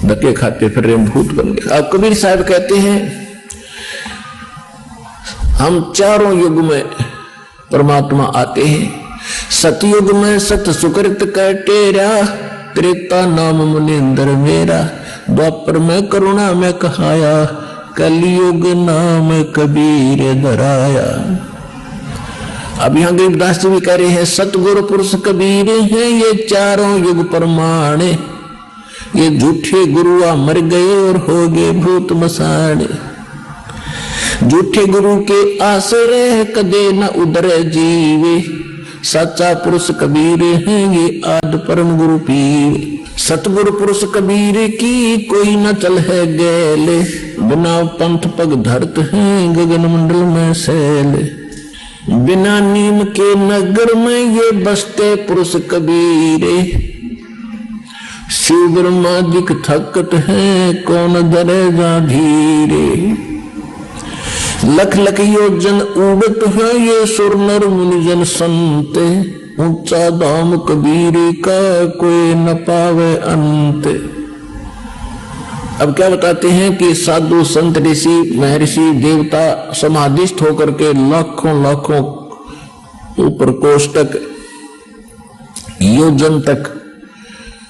धक्के खाते फिर भूत बन गए। अब कबीर साहब कहते हैं हम चारों युग में परमात्मा आते हैं। सतयुग में सत सुकृत का टेरा, त्रेता नाम मुनिंदर मेरा, द्वापर में करुणा में कहाया, कलयुग नाम कबीर धराया। अब यहाँ गरीबदास जी भी कह रहे हैं सतगुरु पुरुष कबीर हैं ये चारों युग परमाणे। ये झूठे गुरुआ मर गए और हो गए भूत मसाणे। झूठे गुरु के आश्रय कदे न उदर जीवे, सच्चा पुरुष कबीर है ये आद परम गुरु पीवे। सतगुरु पुरुष कबीर की कोई न चल है गैले, बिना पंथ पग धरत है गगन मंडल में सैले। बिना नीम के नगर में ये बसते पुरुष कबीरे, शिव ब्रह्मा दिख थकत है कौन दरेगा धीरे। लख लख योजन उड़त है ये सुर नर मुनिजन संते, ऊंचा धाम कबीर का कोई न पावे अंत। अब क्या बताते हैं कि साधु संत ऋषि महर्षि देवता समाधिस्थ होकर के लाखों लाखों ऊपर कोष्टक योजन तक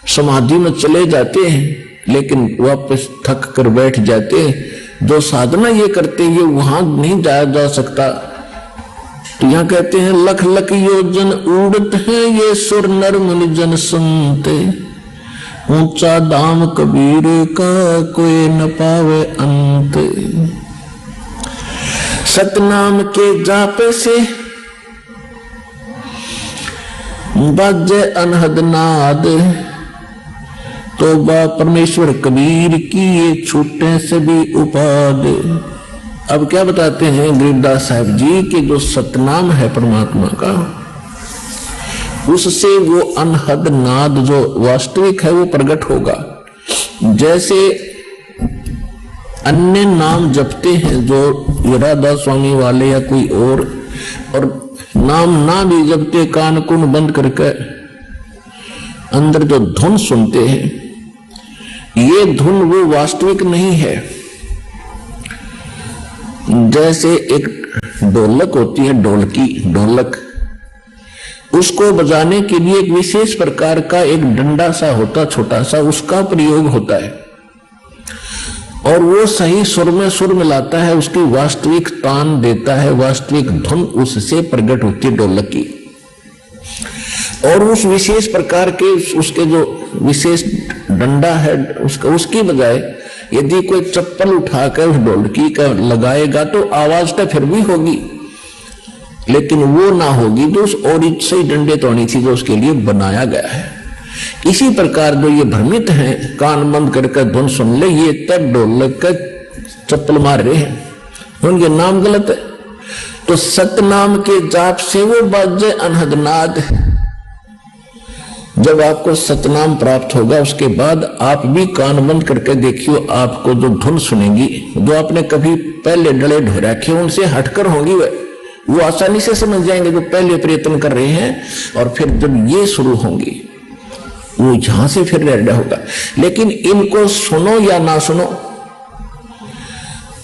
समाधि में चले जाते हैं, लेकिन वापस थक कर बैठ जाते हैं। जो साधना ये करते ये वहां नहीं जाया जा सकता। तो यहाँ कहते हैं लख लख योजन उड़त है ये सुर नर मुनिजन सुनते, ऊंचा धाम कबीर का कोई न पावे अंत। सतनाम के जापे से बाजे अनहद नाद, तोबा परमेश्वर कबीर की ये छूटे सभी उपाद। अब क्या बताते हैं गरीबदास साहिब जी कि जो सतनाम है परमात्मा का, उससे वो अनहद नाद जो वास्तविक है वो प्रकट होगा। जैसे अन्य नाम जपते हैं जो राधा स्वामी वाले या कोई और नाम ना भी जपते, कान कुन बंद करके अंदर जो धुन सुनते हैं, ये धुन वो वास्तविक नहीं है। जैसे एक ढोलक होती है, ढोलकी, ढोलक, उसको बजाने के लिए एक विशेष प्रकार का एक डंडा सा होता, छोटा सा, उसका प्रयोग होता है और वो सही सुर में सुर मिलाता है, उसकी वास्तविक तान देता है, वास्तविक धुन उससे प्रकट होती है ढोलक की। और उस विशेष प्रकार के उसके जो विशेष डंडा है उसकी बजाय यदि कोई चप्पल उठाकर उस ढोलकी का लगाएगा तो आवाज तो फिर भी होगी, लेकिन वो ना होगी जो उस और से डंडे तोड़नी थी जो उसके लिए बनाया गया है। इसी प्रकार जो ये भ्रमित हैं, कान बंद करके धुन सुन ले, ये तब ढोलक का चप्पल मार रहे हैं, उनके नाम गलत है। तो सतनाम के जाप से वो बाजे अनहद नाद। जब आपको सतनाम प्राप्त होगा उसके बाद आप भी कान बंद करके देखियो, आपको जो धुन सुनेगी, जो आपने कभी पहले डले ढो रखे उनसे हटकर होंगी, वो आसानी से समझ जाएंगे जो पहले प्रयत्न कर रहे हैं। और फिर जब ये शुरू होंगी वो यहां से फिर रेडा होगा। लेकिन इनको सुनो या ना सुनो,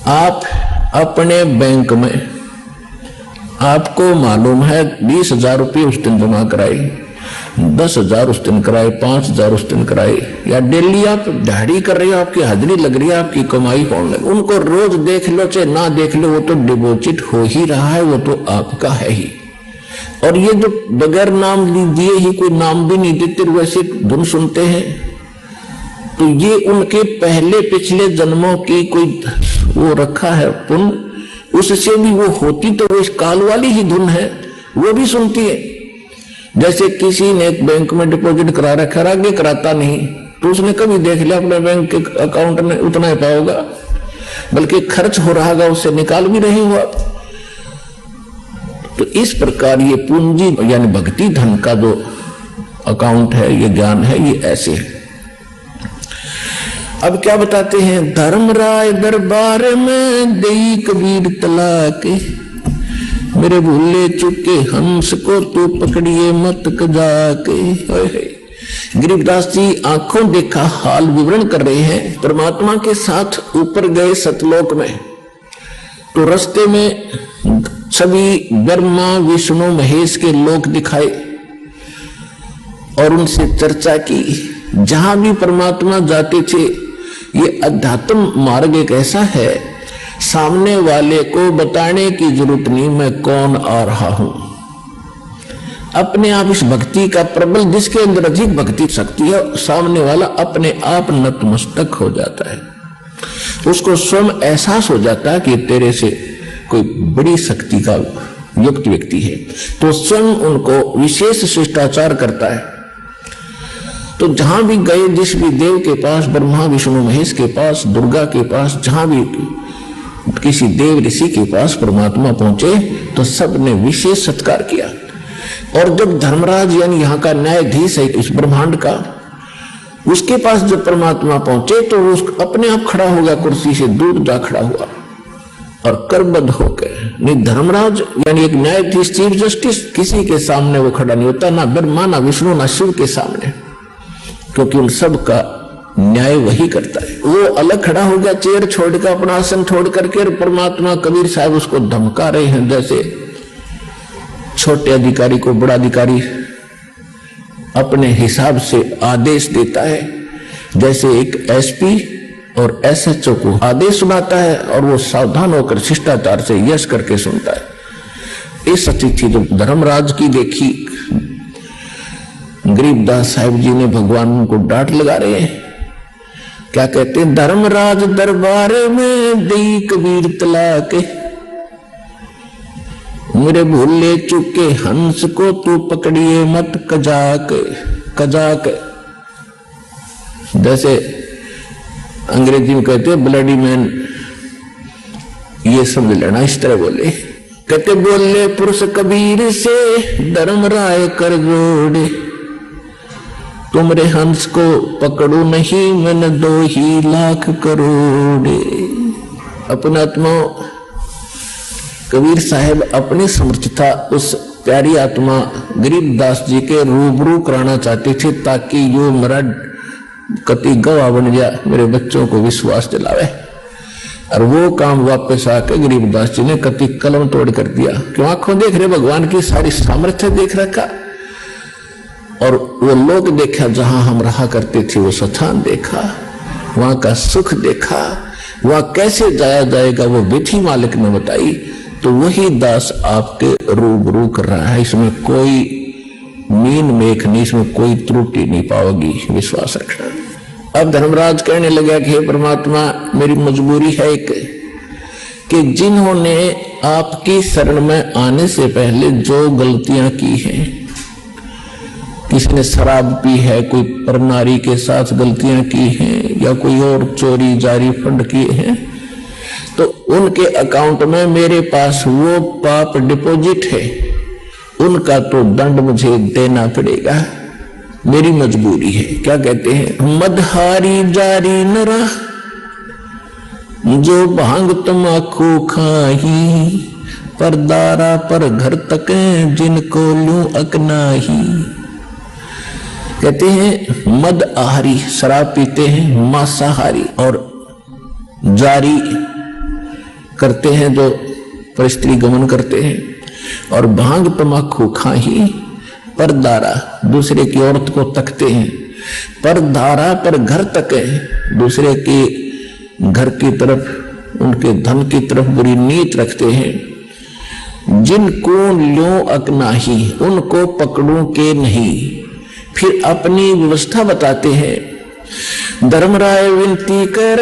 आप अपने बैंक में आपको मालूम है 20,000 रुपये उस दिन जमा कराए, 10,000 उस दिन कराए, 5,000 उस दिन कराए, या डेली आप दिहाड़ी कर रहे हो, आपकी हाजिरी लग रही है, आपकी कमाई होने लगी, उनको रोज देख लो चाहे ना देख लो, वो तो डिपॉजिट हो ही रहा है, वो तो आपका है ही। और ये जो बगैर नाम दिए ही, कोई नाम भी नहीं देते, वैसे धुन सुनते हैं, तो ये उनके पहले पिछले जन्मों की कोई वो रखा है पुण्य, उससे भी वो होती तो वो इस काल वाली ही धुन है, वो भी सुनती है। जैसे किसी ने एक बैंक में डिपॉजिट करा रखा, आगे कराता नहीं, तो उसने कभी देख लिया अपने बैंक के अकाउंट में उतना ही पाओगा, बल्कि खर्च हो रहा होगा, उससे निकाल भी रही हो आप। तो इस प्रकार ये पूंजी यानी भक्ति धन का जो अकाउंट है, ये ज्ञान है, ये ऐसे है। अब क्या बताते हैं, धर्मराय दरबार में देई कबीर तलाक, मेरे भूले चुके हंस को तू पकड़िए मत कजाके। गरीबदास जी आंखों देखा हाल विवरण कर रहे हैं। परमात्मा के साथ ऊपर गए सतलोक में, तो रास्ते में सभी ब्रह्मा विष्णु महेश के लोक दिखाए और उनसे चर्चा की। जहां भी परमात्मा जाते थे, ये अध्यात्म मार्ग एक ऐसा है, सामने वाले को बताने की जरूरत नहीं मैं कौन आ रहा हूं। अपने आप इस भक्ति का प्रबल, जिसके अंदर अधिक भक्ति शक्ति है, सामने वाला अपने आप नतमस्तक हो जाता है, उसको स्वयं एहसास हो जाता है कि तेरे से कोई बड़ी शक्ति का युक्त व्यक्ति है, तो स्वयं उनको विशेष शिष्टाचार करता है। तो जहां भी गए, जिस भी देव के पास, ब्रह्मा विष्णु महेश के पास, दुर्गा के पास, जहां भी किसी देव ऋषि के पास परमात्मा पहुंचे, तो सबने विशेष सत्कार किया। और जब धर्मराज यानी यहाँ का न्यायाधीश है इस ब्रह्मांड का, उसके पास जब परमात्मा पहुंचे तो वो अपने आप खड़ा हो गया, कुर्सी से दूर जा खड़ा हुआ और करबद्ध होकर। नहीं, धर्मराज यानी एक न्यायाधीश, चीफ जस्टिस, किसी के सामने वो खड़ा नहीं होता, ना ब्रह्मा ना विष्णु ना शिव के सामने, क्योंकि उन सब का न्याय वही करता है। वो अलग खड़ा हो गया, चेयर छोड़कर, अपना आसन छोड़ करके। परमात्मा कबीर साहब उसको धमका रहे हैं, जैसे छोटे अधिकारी को बड़ा अधिकारी अपने हिसाब से आदेश देता है, जैसे एक एसपी और एसएचओ को आदेश सुनाता है और वो सावधान होकर शिष्टाचार से यश करके सुनता है। इस अतिथि जो धर्मराज की देखी, गरीबदास साहिब जी ने भगवान को डांट लगा रहे हैं। क्या कहते हैं, धर्मराज दरबार में देई कबीर तलाक, मेरे भूले चुके हंस को तू पकड़िए मत कजाक। कजाक जैसे अंग्रेजी में कहते हैं ब्लडी मैन, ये समझ लेना, इस तरह बोले। कहते बोले पुरुष कबीर से धर्मराय कर जोड़े, तुमरे हंस को पकड़ू नहीं मैंने 2 लाख करोड़। अपना आत्मा कबीर साहब अपनी समर्थता उस प्यारी आत्मा गरीबदास जी के रूबरू कराना चाहती थी, ताकि यो मेरा कति गवाह बन गया, मेरे बच्चों को विश्वास दिलावे। और वो काम वापस आके गरीबदास जी ने कति कलम तोड़ कर दिया। क्यों? आंखों देख रहे भगवान की सारी सामर्थ्य देख रखा, और वो लोग देखा जहां हम रहा करते थे, वो स्थान देखा, वहां का सुख देखा, वहां कैसे जाया जाएगा वो विधि मालिक ने बताई। तो वही दास आपके रूबरू कर रहा है, इसमें कोई मीन मेख नहीं, इसमें कोई त्रुटि नहीं पाओगी, विश्वास रखना। अब धर्मराज कहने लगा कि हे परमात्मा, मेरी मजबूरी है एक, कि जिन्होंने आपकी शरण में आने से पहले जो गलतियां की हैं, किसी ने शराब पी है, कोई परनारी के साथ गलतियां की हैं, या कोई और चोरी जारी फंड किए हैं, तो उनके अकाउंट में मेरे पास वो पाप डिपॉजिट है, उनका तो दंड मुझे देना पड़ेगा, मेरी मजबूरी है। क्या कहते हैं? मदहारी जारी नरा जो भांग तमाकू खाही, पर दारा पर घर तक जिनको लूं अकनाही। कहते हैं मद आहारी, शराब पीते हैं, मांसाहारी, और जारी करते हैं जो परिस्त्री गमन करते हैं, और भांग तमाकू खाही, पर दारा दूसरे की औरत को तकते हैं, पर दारा पर घर तक है, दूसरे के घर की तरफ, उनके धन की तरफ बुरी नीयत रखते हैं। जिनको लो अकनाही, उनको पकड़ूं के नहीं। फिर अपनी व्यवस्था बताते हैं। धर्मराय विनती कर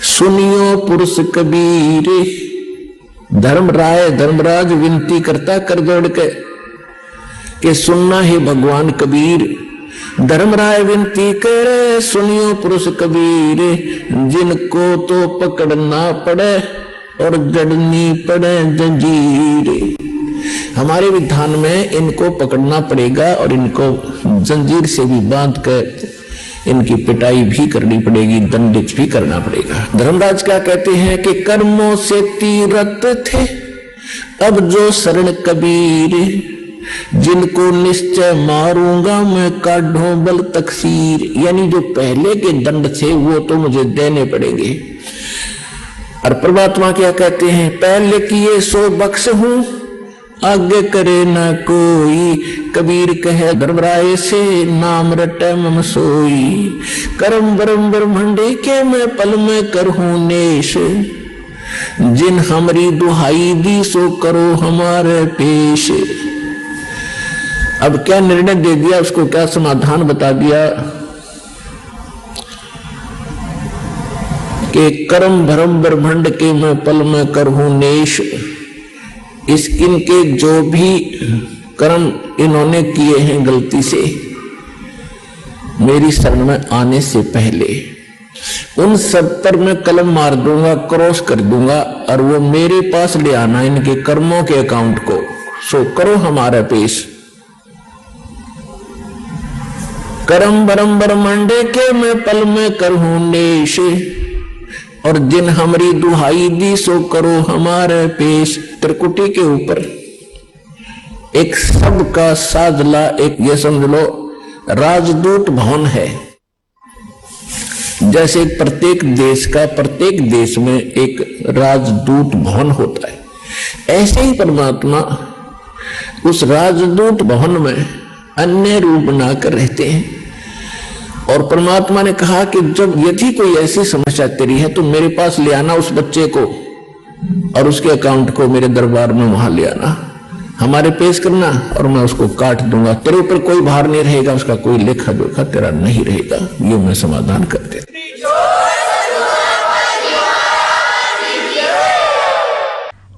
सुनियो पुरुष कबीर। धर्मराज विनती करता कर जोड़ के सुनना है भगवान कबीर। धर्मराय विनती कर सुनियो पुरुष कबीर, जिनको तो पकड़ना पड़े और जड़नी पड़े जंजीर। हमारे विधान में इनको पकड़ना पड़ेगा और इनको जंजीर से भी बांध कर इनकी पिटाई भी करनी पड़ेगी, दंडित भी करना पड़ेगा। धर्मराज क्या कहते हैं कि कर्मों से तीरथ थे अब जो शरण कबीर, जिनको निश्चय मारूंगा मैं काढ़ो बल तकसीर। यानी जो पहले के दंड थे वो तो मुझे देने पड़ेंगे। और परमात्मा क्या कहते हैं? पहले किए सो बख्श हूं, आगे करे ना कोई। कबीर कहे धर्मराय से नाम रटे मम सोई। करम बरम ब्रह्मंडे के मैं पल में करहूं नेश, जिन हमारी दुहाई दी सो करो हमारे पेश। अब क्या निर्णय दे दिया, उसको क्या समाधान बता दिया कि करम भरम ब्रह्मंड के मैं पल में करहूं नेश। इनके जो भी कर्म इन्होंने किए हैं गलती से मेरी शरण में आने से पहले, उन सब पर मैं कलम मार दूंगा, क्रॉस कर दूंगा, और वो मेरे पास ले आना इनके कर्मों के अकाउंट को। सो करो हमारा पेश। करम बरम ब्रह्मंडे के मैं पल में करहूं नेश, और जिन हमारी दुहाई दी सो करो हमारे पेश। त्रिकुटी के ऊपर एक सबका साजला, एक ये समझ लो राजदूत भवन है। जैसे प्रत्येक देश का, प्रत्येक देश में एक राजदूत भवन होता है, ऐसे ही परमात्मा उस राजदूत भवन में अन्य रूप बनाकर रहते हैं। और परमात्मा ने कहा कि जब यदि कोई ऐसी समस्या तेरी है तो मेरे पास ले आना उस बच्चे को, और उसके अकाउंट को मेरे दरबार में वहां ले आना, हमारे पेश करना, और मैं उसको काट दूंगा। तेरे ऊपर कोई भार नहीं रहेगा, उसका कोई लेखा जोखा तेरा नहीं रहेगा। ये मैं समाधान कर देता।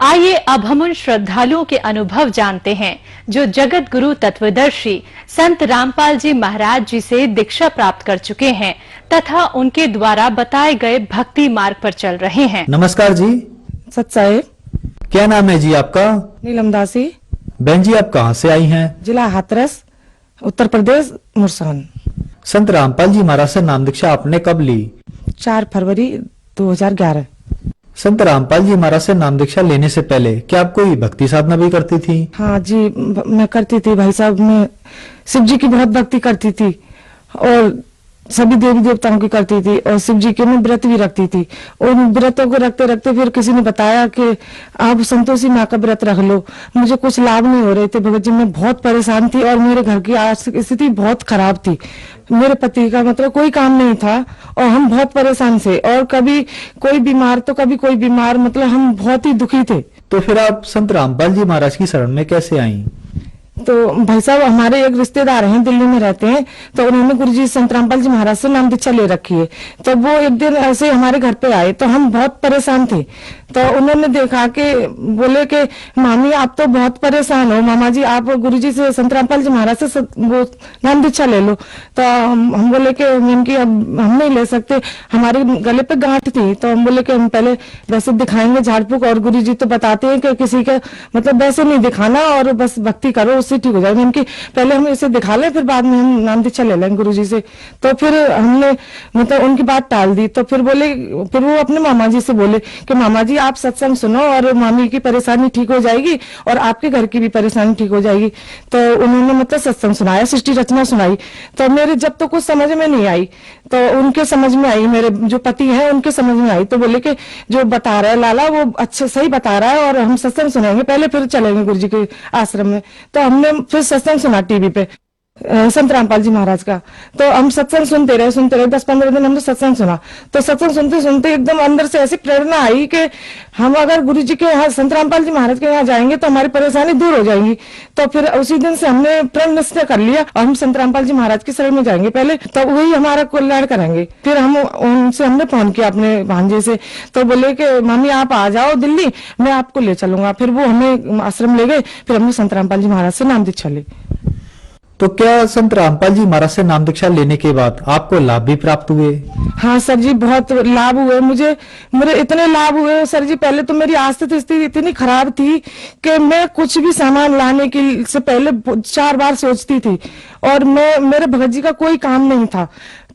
आइए अब हम उन श्रद्धालुओं के अनुभव जानते हैं जो जगत गुरु तत्वदर्शी संत रामपाल जी महाराज जी से दीक्षा प्राप्त कर चुके हैं तथा उनके द्वारा बताए गए भक्ति मार्ग पर चल रहे हैं। नमस्कार जी। सत साहेब। क्या नाम है जी आपका? नीलम दासी। बहन जी आप कहाँ से आई हैं? जिला हाथरस, उत्तर प्रदेश, मुरसान। संत रामपाल जी महाराज से नाम दीक्षा आपने कब ली? 4 फरवरी 2011। संत रामपाल जी महाराज से नाम दीक्षा लेने से पहले क्या आप कोई भक्ति साधना भी करती थी? हाँ जी, मैं करती थी भाई साहब। मैं शिव जी की बहुत भक्ति करती थी और सभी देवी देवताओं की करती थी और शिव जी के मैं व्रत भी रखती थी। और व्रतों को रखते रखते फिर किसी ने बताया कि आप संतोषी माँ का व्रत रख लो। मुझे कुछ लाभ नहीं हो रहे थे भगत जी, मैं बहुत परेशान थी और मेरे घर की आर्थिक स्थिति बहुत खराब थी। मेरे पति का मतलब कोई काम नहीं था और हम बहुत परेशान थे और कभी कोई बीमार तो कभी कोई बीमार, मतलब हम बहुत ही दुखी थे। तो फिर आप संत रामपाल जी महाराज की शरण में कैसे आईं? तो भाई साहब हमारे एक रिश्तेदार हैं, दिल्ली में रहते हैं, तो उन्होंने गुरुजी संत रामपाल जी महाराज से नाम दीक्षा ले रखी है। तो वो एक दिन ऐसे हमारे घर पे आए तो हम बहुत परेशान थे। तो उन्होंने देखा कि बोले कि मामी आप तो बहुत परेशान हो, मामा जी आप गुरुजी से संत रामपाल जी महाराज से वो नाम दीक्षा ले लो। तो हम बोले कि इनकी अब हम नहीं ले सकते, हमारे गले पे गांठ थी। तो हम बोले कि हम पहले वैसे दिखाएंगे झाड़ फूक, और गुरुजी तो बताते हैं कि किसी के मतलब वैसे नहीं दिखाना और बस भक्ति करो उससे ठीक हो जाएगा। इनकी पहले हम इसे दिखा लें फिर बाद में हम नाम दीक्षा ले लेंगे गुरुजी से। तो फिर हमने मतलब उनकी बात टाल दी। तो फिर वो अपने मामा जी से बोले कि मामा जी आप सत्संग सुनो और मामी की परेशानी ठीक हो जाएगी और आपके घर की भी परेशानी ठीक हो जाएगी। तो उन्होंने मतलब सत्संग सुनाया, सृष्टि रचना सुनाई। तो मेरे जब तो कुछ समझ में नहीं आई तो उनके समझ में आई, मेरे जो पति हैं उनके समझ में आई। तो बोले कि जो बता रहा है लाला वो अच्छा सही बता रहा है और हम सत्संग सुनाएंगे, पहले फिर चलेंगे गुरुजी के आश्रम में। तो हमने फिर सत्संग सुना टीवी पे संत रामपाल जी महाराज का। तो हम सत्संग सुनते रहे 10-15 दिन हमने सत्संग सुना। तो सत्संग सुनते सुनते एकदम अंदर से ऐसी प्रेरणा आई कि हम अगर गुरु जी के यहाँ संत रामपाल जी महाराज के यहाँ जाएंगे तो हमारी परेशानी दूर हो जाएगी। तो फिर उसी दिन से हमने प्रण निश्चय कर लिया और हम संत रामपाल जी महाराज की शरण में जाएंगे पहले, तो वही हमारा कल्याण करेंगे। फिर हमने फोन किया अपने भांजे से, तो बोले कि मामी आप आ जाओ दिल्ली, मैं आपको ले चलूंगा। फिर वो हमें आश्रम ले गए, फिर हमने संत रामपाल जी महाराज से नाम दीक्षा ली। तो क्या संत रामपाल जी महाराज से नाम दीक्षा लेने के बाद आपको लाभ भी प्राप्त हुए? हाँ सर जी, बहुत लाभ हुए मुझे। मेरे इतने लाभ हुए सर जी, पहले तो मेरी आर्थिक स्थिति इतनी खराब थी कि मैं कुछ भी सामान लाने के से पहले 4 बार सोचती थी और मेरे भगत जी का कोई काम नहीं था।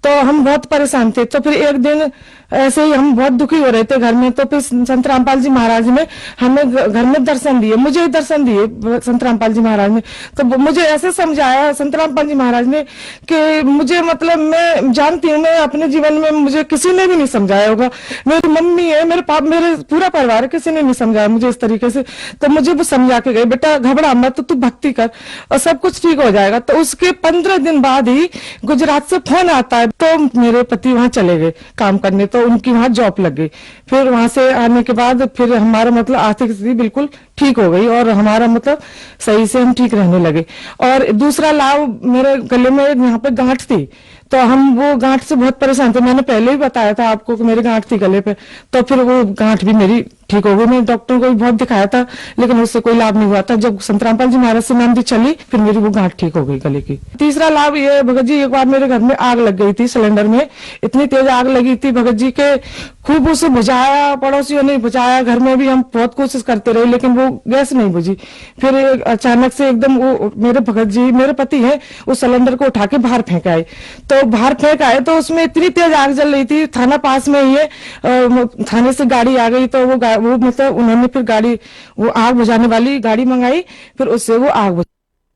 तो हम बहुत परेशान थे। तो फिर एक दिन ऐसे ही हम बहुत दुखी हो रहे थे घर में। तो फिर संत रामपाल जी महाराज ने हमें घर में दर्शन दिए, मुझे दर्शन दिए संत रामपाल जी महाराज ने। तो मुझे ऐसे समझाया संत रामपाल जी महाराज ने कि मुझे मतलब मैं जानती हूँ मैं अपने जीवन में मुझे किसी ने भी नहीं समझाया होगा। मेरी मम्मी है, मेरे पूरा परिवार है, किसी ने नहीं समझाया मुझे इस तरीके से। तो मुझे वो समझा के गए, बेटा घबरा मत, तू भक्ति कर और सब कुछ ठीक हो जाएगा। तो उसके 15 दिन बाद ही गुजरात से फोन आता है। तो मेरे पति वहां चले गए काम करने, तो उनकी वहां जॉब लग गई। फिर वहां से आने के बाद फिर हमारा मतलब आर्थिक स्थिति बिल्कुल ठीक हो गई और हमारा मतलब सही से हम ठीक रहने लगे। और दूसरा लाभ, मेरे गले में यहाँ पे गांठ थी, तो हम वो गांठ से बहुत परेशान थे। मैंने पहले ही बताया था आपको कि मेरी गांठ थी गले पे। तो फिर वो गांठ भी मेरी ठीक हो गई। मैंने डॉक्टर को भी बहुत दिखाया था लेकिन उससे कोई लाभ नहीं हुआ था। जब संत रामपाल जी महाराज से नाम दी चली फिर मेरी वो गांठ ठीक हो गई गले की। तीसरा लाभ ये भगत जी, एक बार मेरे घर में आग लग गई थी, सिलेंडर में इतनी तेज आग लगी थी भगत जी के, खूब उसे बुझाया, पड़ोसियों ने बुझाया, घर में भी हम बहुत कोशिश करते रहे लेकिन वो गैस नहीं बुझी। फिर अचानक से एकदम वो मेरे भगत जी, मेरे पति है, उस सिलेंडर को उठा के बाहर फेंक आए। तो बाहर फेंक आए तो उसमें इतनी तेज आग जल रही थी, थाना पास में ही है, थाने से गाड़ी आ गई। तो वो मतलब उन्होंने फिर गाड़ी, वो आग बुझाने वाली गाड़ी मंगाई, फिर उससे वो आग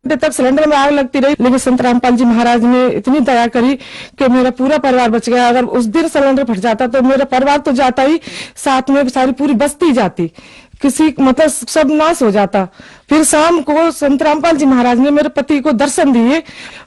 तक सिलेंडर में आग लगती रही। लेकिन संत रामपाल जी महाराज ने इतनी दया करी कि मेरा पूरा परिवार बच गया। अगर उस दिन सिलेंडर फट जाता तो मेरा परिवार तो जाता ही, साथ में सारी पूरी बस्ती जाती, किसी मतलब सब नाश हो जाता। फिर शाम को संत रामपाल जी महाराज ने मेरे पति को दर्शन दिए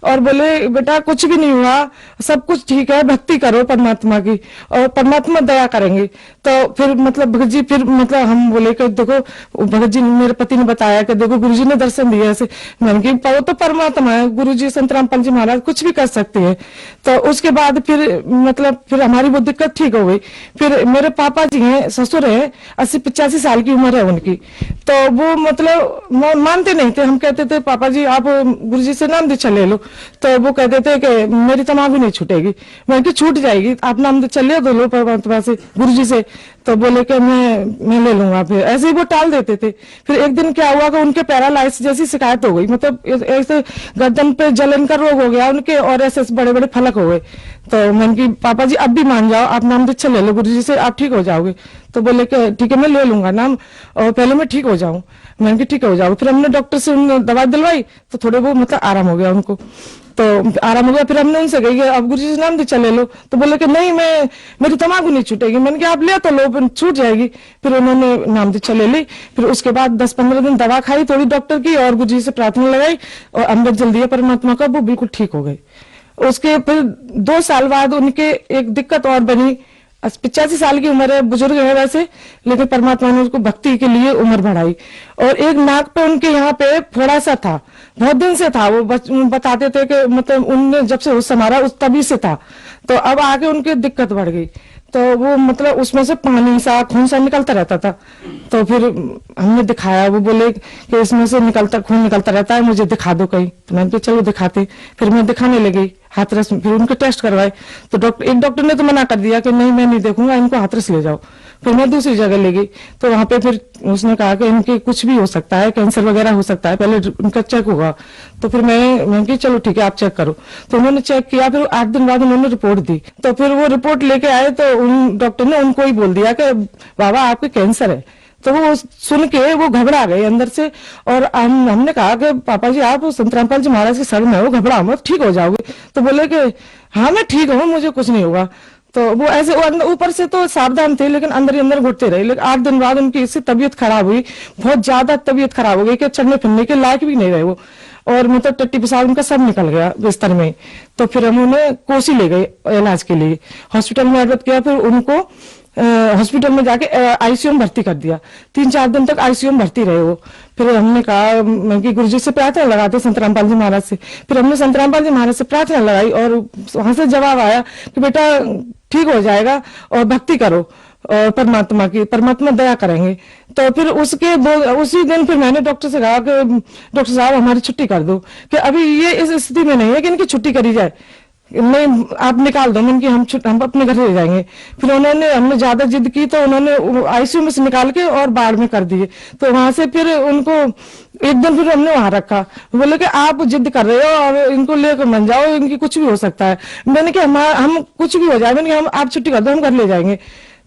और बोले बेटा कुछ भी नहीं हुआ, सब कुछ ठीक है, भक्ति करो परमात्मा की और परमात्मा दया करेंगे। तो फिर मतलब भगत जी, फिर मतलब हम बोले कि देखो भगत जी, मेरे पति ने बताया कि देखो गुरुजी ने दर्शन दिया ऐसे। मैंने कहा तो परमात्मा है, गुरुजी संत रामपाल जी महाराज कुछ भी कर सकते हैं। तो उसके बाद फिर मतलब फिर हमारी वो दिक्कत ठीक हो गई। फिर मेरे पापा जी हैं, ससुर है, 80-85 साल की उम्र है उनकी। तो वो मतलब मानते नहीं थे। हम कहते थे पापा जी आप गुरुजी से नाम दीक्षा ले लो, तो वो कहते थे कि मेरी तमाम भी नहीं छूटेगी। मैं कि छूट जाएगी, आप नाम दीक्षा ले दो लो परमात्मा से, गुरुजी से। तो बोले कि मैं ले लूंगा। फिर ऐसे ही वो टाल देते थे। फिर एक दिन क्या हुआ कि उनके पैरालाइसिस जैसी शिकायत हो गई, मतलब ऐसे गर्दन पे जलन का रोग हो गया उनके और ऐसे बड़े बड़े फलक हो गए। तो मैंने कि पापा जी अब भी मान जाओ, आप नाम दीक्षा ले लो गुरुजी से, आप ठीक हो जाओगे। तो बोले कि ठीक है मैं ले लूंगा नाम, और पहले मैं ठीक हो जाऊं। मैंने कहा ठीक हो जाओ। फिर हमने डॉक्टर से दवा दिलवाई तो थोड़े वो मतलब आराम हो गया उनको, तो आराम हो गया। फिर हमने उनसे कही अब गुरुजी से नाम दीक्षा ले लो, तो बोले कि नहीं मेरी तंबाकू नहीं छूटेगी। मैंने कहा आप ले तो लो, फिर छूट जाएगी। फिर उन्होंने नाम दीक्षा ले ली। फिर उसके बाद 10-15 दिन दवा खाई थोड़ी डॉक्टर की, और गुरुजी से प्रार्थना लगाई और अमृत जल दिया परमात्मा का, वो बिल्कुल ठीक हो गई। उसके फिर 2 साल बाद उनके एक दिक्कत और बनी। 85 साल की उम्र है, बुजुर्ग है वैसे, लेकिन परमात्मा ने उसको भक्ति के लिए उम्र बढ़ाई। और एक नाक पे उनके यहाँ पे फोड़ा सा था, बहुत दिन से था, वो बताते थे कि मतलब उनने जब से होश संभाला उस तभी से था, तो अब आगे उनकी दिक्कत बढ़ गई। तो वो मतलब उसमें से पानी सा खून सा निकलता रहता था। तो फिर हमने दिखाया, वो बोले कि इसमें से खून निकलता रहता है, मुझे दिखा दो कहीं। तो मैंने कहा चलो दिखाते। फिर मैं दिखाने लगी हाथरस में, फिर उनके टेस्ट करवाए तो एक डॉक्टर ने तो मना कर दिया कि नहीं मैं नहीं देखूंगा, इनको हाथरस ले जाओ। फिर मैं दूसरी जगह ले गई, तो वहां पे फिर उसने कहा कि इनके कुछ भी हो सकता है, कैंसर वगैरह हो सकता है, पहले उनका चेक होगा। तो फिर मैं कही चलो ठीक है आप चेक करो। तो उन्होंने चेक किया, फिर 8 दिन बाद उन्होंने रिपोर्ट दी। तो फिर वो रिपोर्ट लेके आए तो उन डॉक्टर ने उनको ही बोल दिया कि बाबा आपके कैंसर है। तो वो सुन के वो घबरा गए अंदर से, और हमने कहा कि पापा जी आप संत रामपाल जी महाराज के शरण में हो, घबराओ मत, ठीक हो जाओगे। तो बोले कि हाँ मैं ठीक हूँ, मुझे कुछ नहीं होगा। तो वो ऐसे ऊपर से तो सावधान थे, लेकिन अंदर ही अंदर घुटते रहे। लेकिन 8 दिन बाद उनकी इससे तबीयत खराब हुई, बहुत ज्यादा तबीयत खराब हो गई कि चलने फिरने के लायक भी नहीं रहे वो, और मतलब टट्टी पेशाब उनका सब निकल गया बिस्तर में। तो फिर हम उन्हें कोसी ले गए इलाज के लिए, हॉस्पिटल में एडमिट किया। फिर उनको हॉस्पिटल में जाके आईसीयू में भर्ती कर दिया। 3-4 दिन तक आईसीयू में भर्ती रहे वो। फिर हमने कहा कि गुरुजी से प्रार्थना लगाते संत रामपाल जी महाराज से। फिर हमने संत रामपाल जी महाराज से प्रार्थना लगाई, और वहां से जवाब आया कि बेटा ठीक हो जाएगा और भक्ति करो और परमात्मा की, परमात्मा दया करेंगे। तो फिर उसी दिन फिर मैंने डॉक्टर से कहा कि डॉक्टर साहब हमारी छुट्टी कर दो, कि अभी ये इस स्थिति में नहीं है कि इनकी छुट्टी करी जाए, नहीं आप निकाल दो। मैंने कि हम अपने घर ले जाएंगे। फिर हमने ज्यादा जिद की तो उन्होंने आईसीयू में से निकाल के और बाढ़ में कर दिए। तो वहां से फिर उनको एक दिन फिर हमने वहां रखा। बोले कि आप जिद कर रहे हो और इनको लेकर मन जाओ, इनकी कुछ भी हो सकता है। मैंने कि हम कुछ भी हो जाए, मैंने कि आप छुट्टी कर दो, हम घर ले जाएंगे।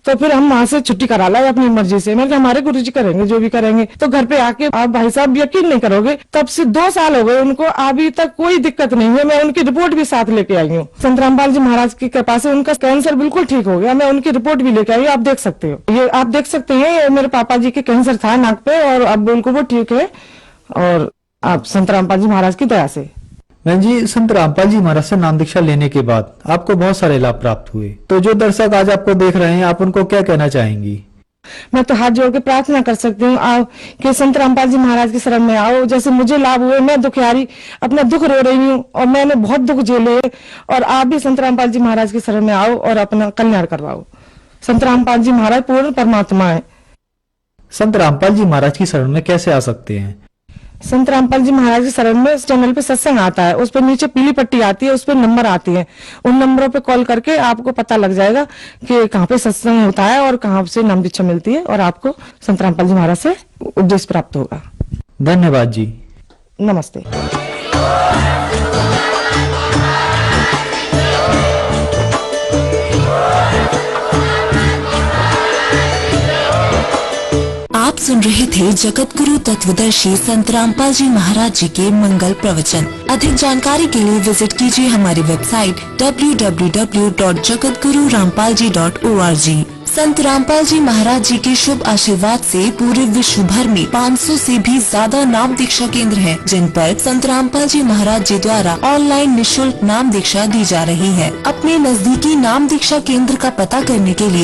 तो फिर हम वहां से छुट्टी करा लाए अपनी मर्जी से। मैंने कहा हमारे गुरुजी करेंगे जो भी करेंगे। तो घर पे आके आप भाई साहब यकीन नहीं करोगे, तब से 2 साल हो गए उनको, अभी तक कोई दिक्कत नहीं है। मैं उनकी रिपोर्ट भी साथ लेके आई हूँ। संत रामपाल जी महाराज की कृपा से उनका कैंसर बिल्कुल ठीक हो गया। मैं उनकी रिपोर्ट भी लेके आई हूँ, आप देख सकते हो। ये आप देख सकते हैं, ये मेरे पापा जी के कैंसर था नाक पे, और अब उनको वो ठीक है, और आप संत रामपाल जी महाराज की दया से। बहन जी, संत रामपाल जी महाराज से नाम दीक्षा लेने के बाद आपको बहुत सारे लाभ प्राप्त हुए, तो जो दर्शक आज आपको देख रहे हैं आप उनको क्या कहना चाहेंगी? मैं तो हाथ जोड़ के प्रार्थना कर सकती हूँ आओ कि संत रामपाल जी महाराज की शरण में आओ। जैसे मुझे लाभ हुए, मैं दुखियारी अपना दुख रो रही हूँ और मैंने बहुत दुख झेले, और आप भी संत रामपाल जी महाराज की शरण में आओ और अपना कल्याण करवाओ। संत रामपाल जी महाराज पूर्ण परमात्मा है। संत रामपाल जी महाराज की शरण में कैसे आ सकते हैं? संत रामपाल जी महाराज के शरण में चैनल पे सत्संग आता है, उस पर नीचे पीली पट्टी आती है, उस पर नंबर आती है। उन नंबरों पे कॉल करके आपको पता लग जाएगा कि कहाँ पे सत्संग होता है और कहाँ से नाम दीक्षा मिलती है, और आपको संत रामपाल जी महाराज से उपदेश प्राप्त होगा। धन्यवाद जी, नमस्ते। आप सुन रहे थे जगत गुरु तत्वदर्शी संत रामपाल जी महाराज जी के मंगल प्रवचन। अधिक जानकारी के लिए विजिट कीजिए हमारी वेबसाइट www.jagatgururampalji.org। संत रामपाल जी महाराज जी के शुभ आशीर्वाद से पूरे विश्व भर में 500 से भी ज्यादा नाम दीक्षा केंद्र हैं, जिन पर संत रामपाल जी महाराज जी द्वारा ऑनलाइन निःशुल्क नाम दीक्षा दी जा रही है। अपने नजदीकी नाम दीक्षा केंद्र का पता करने के लिए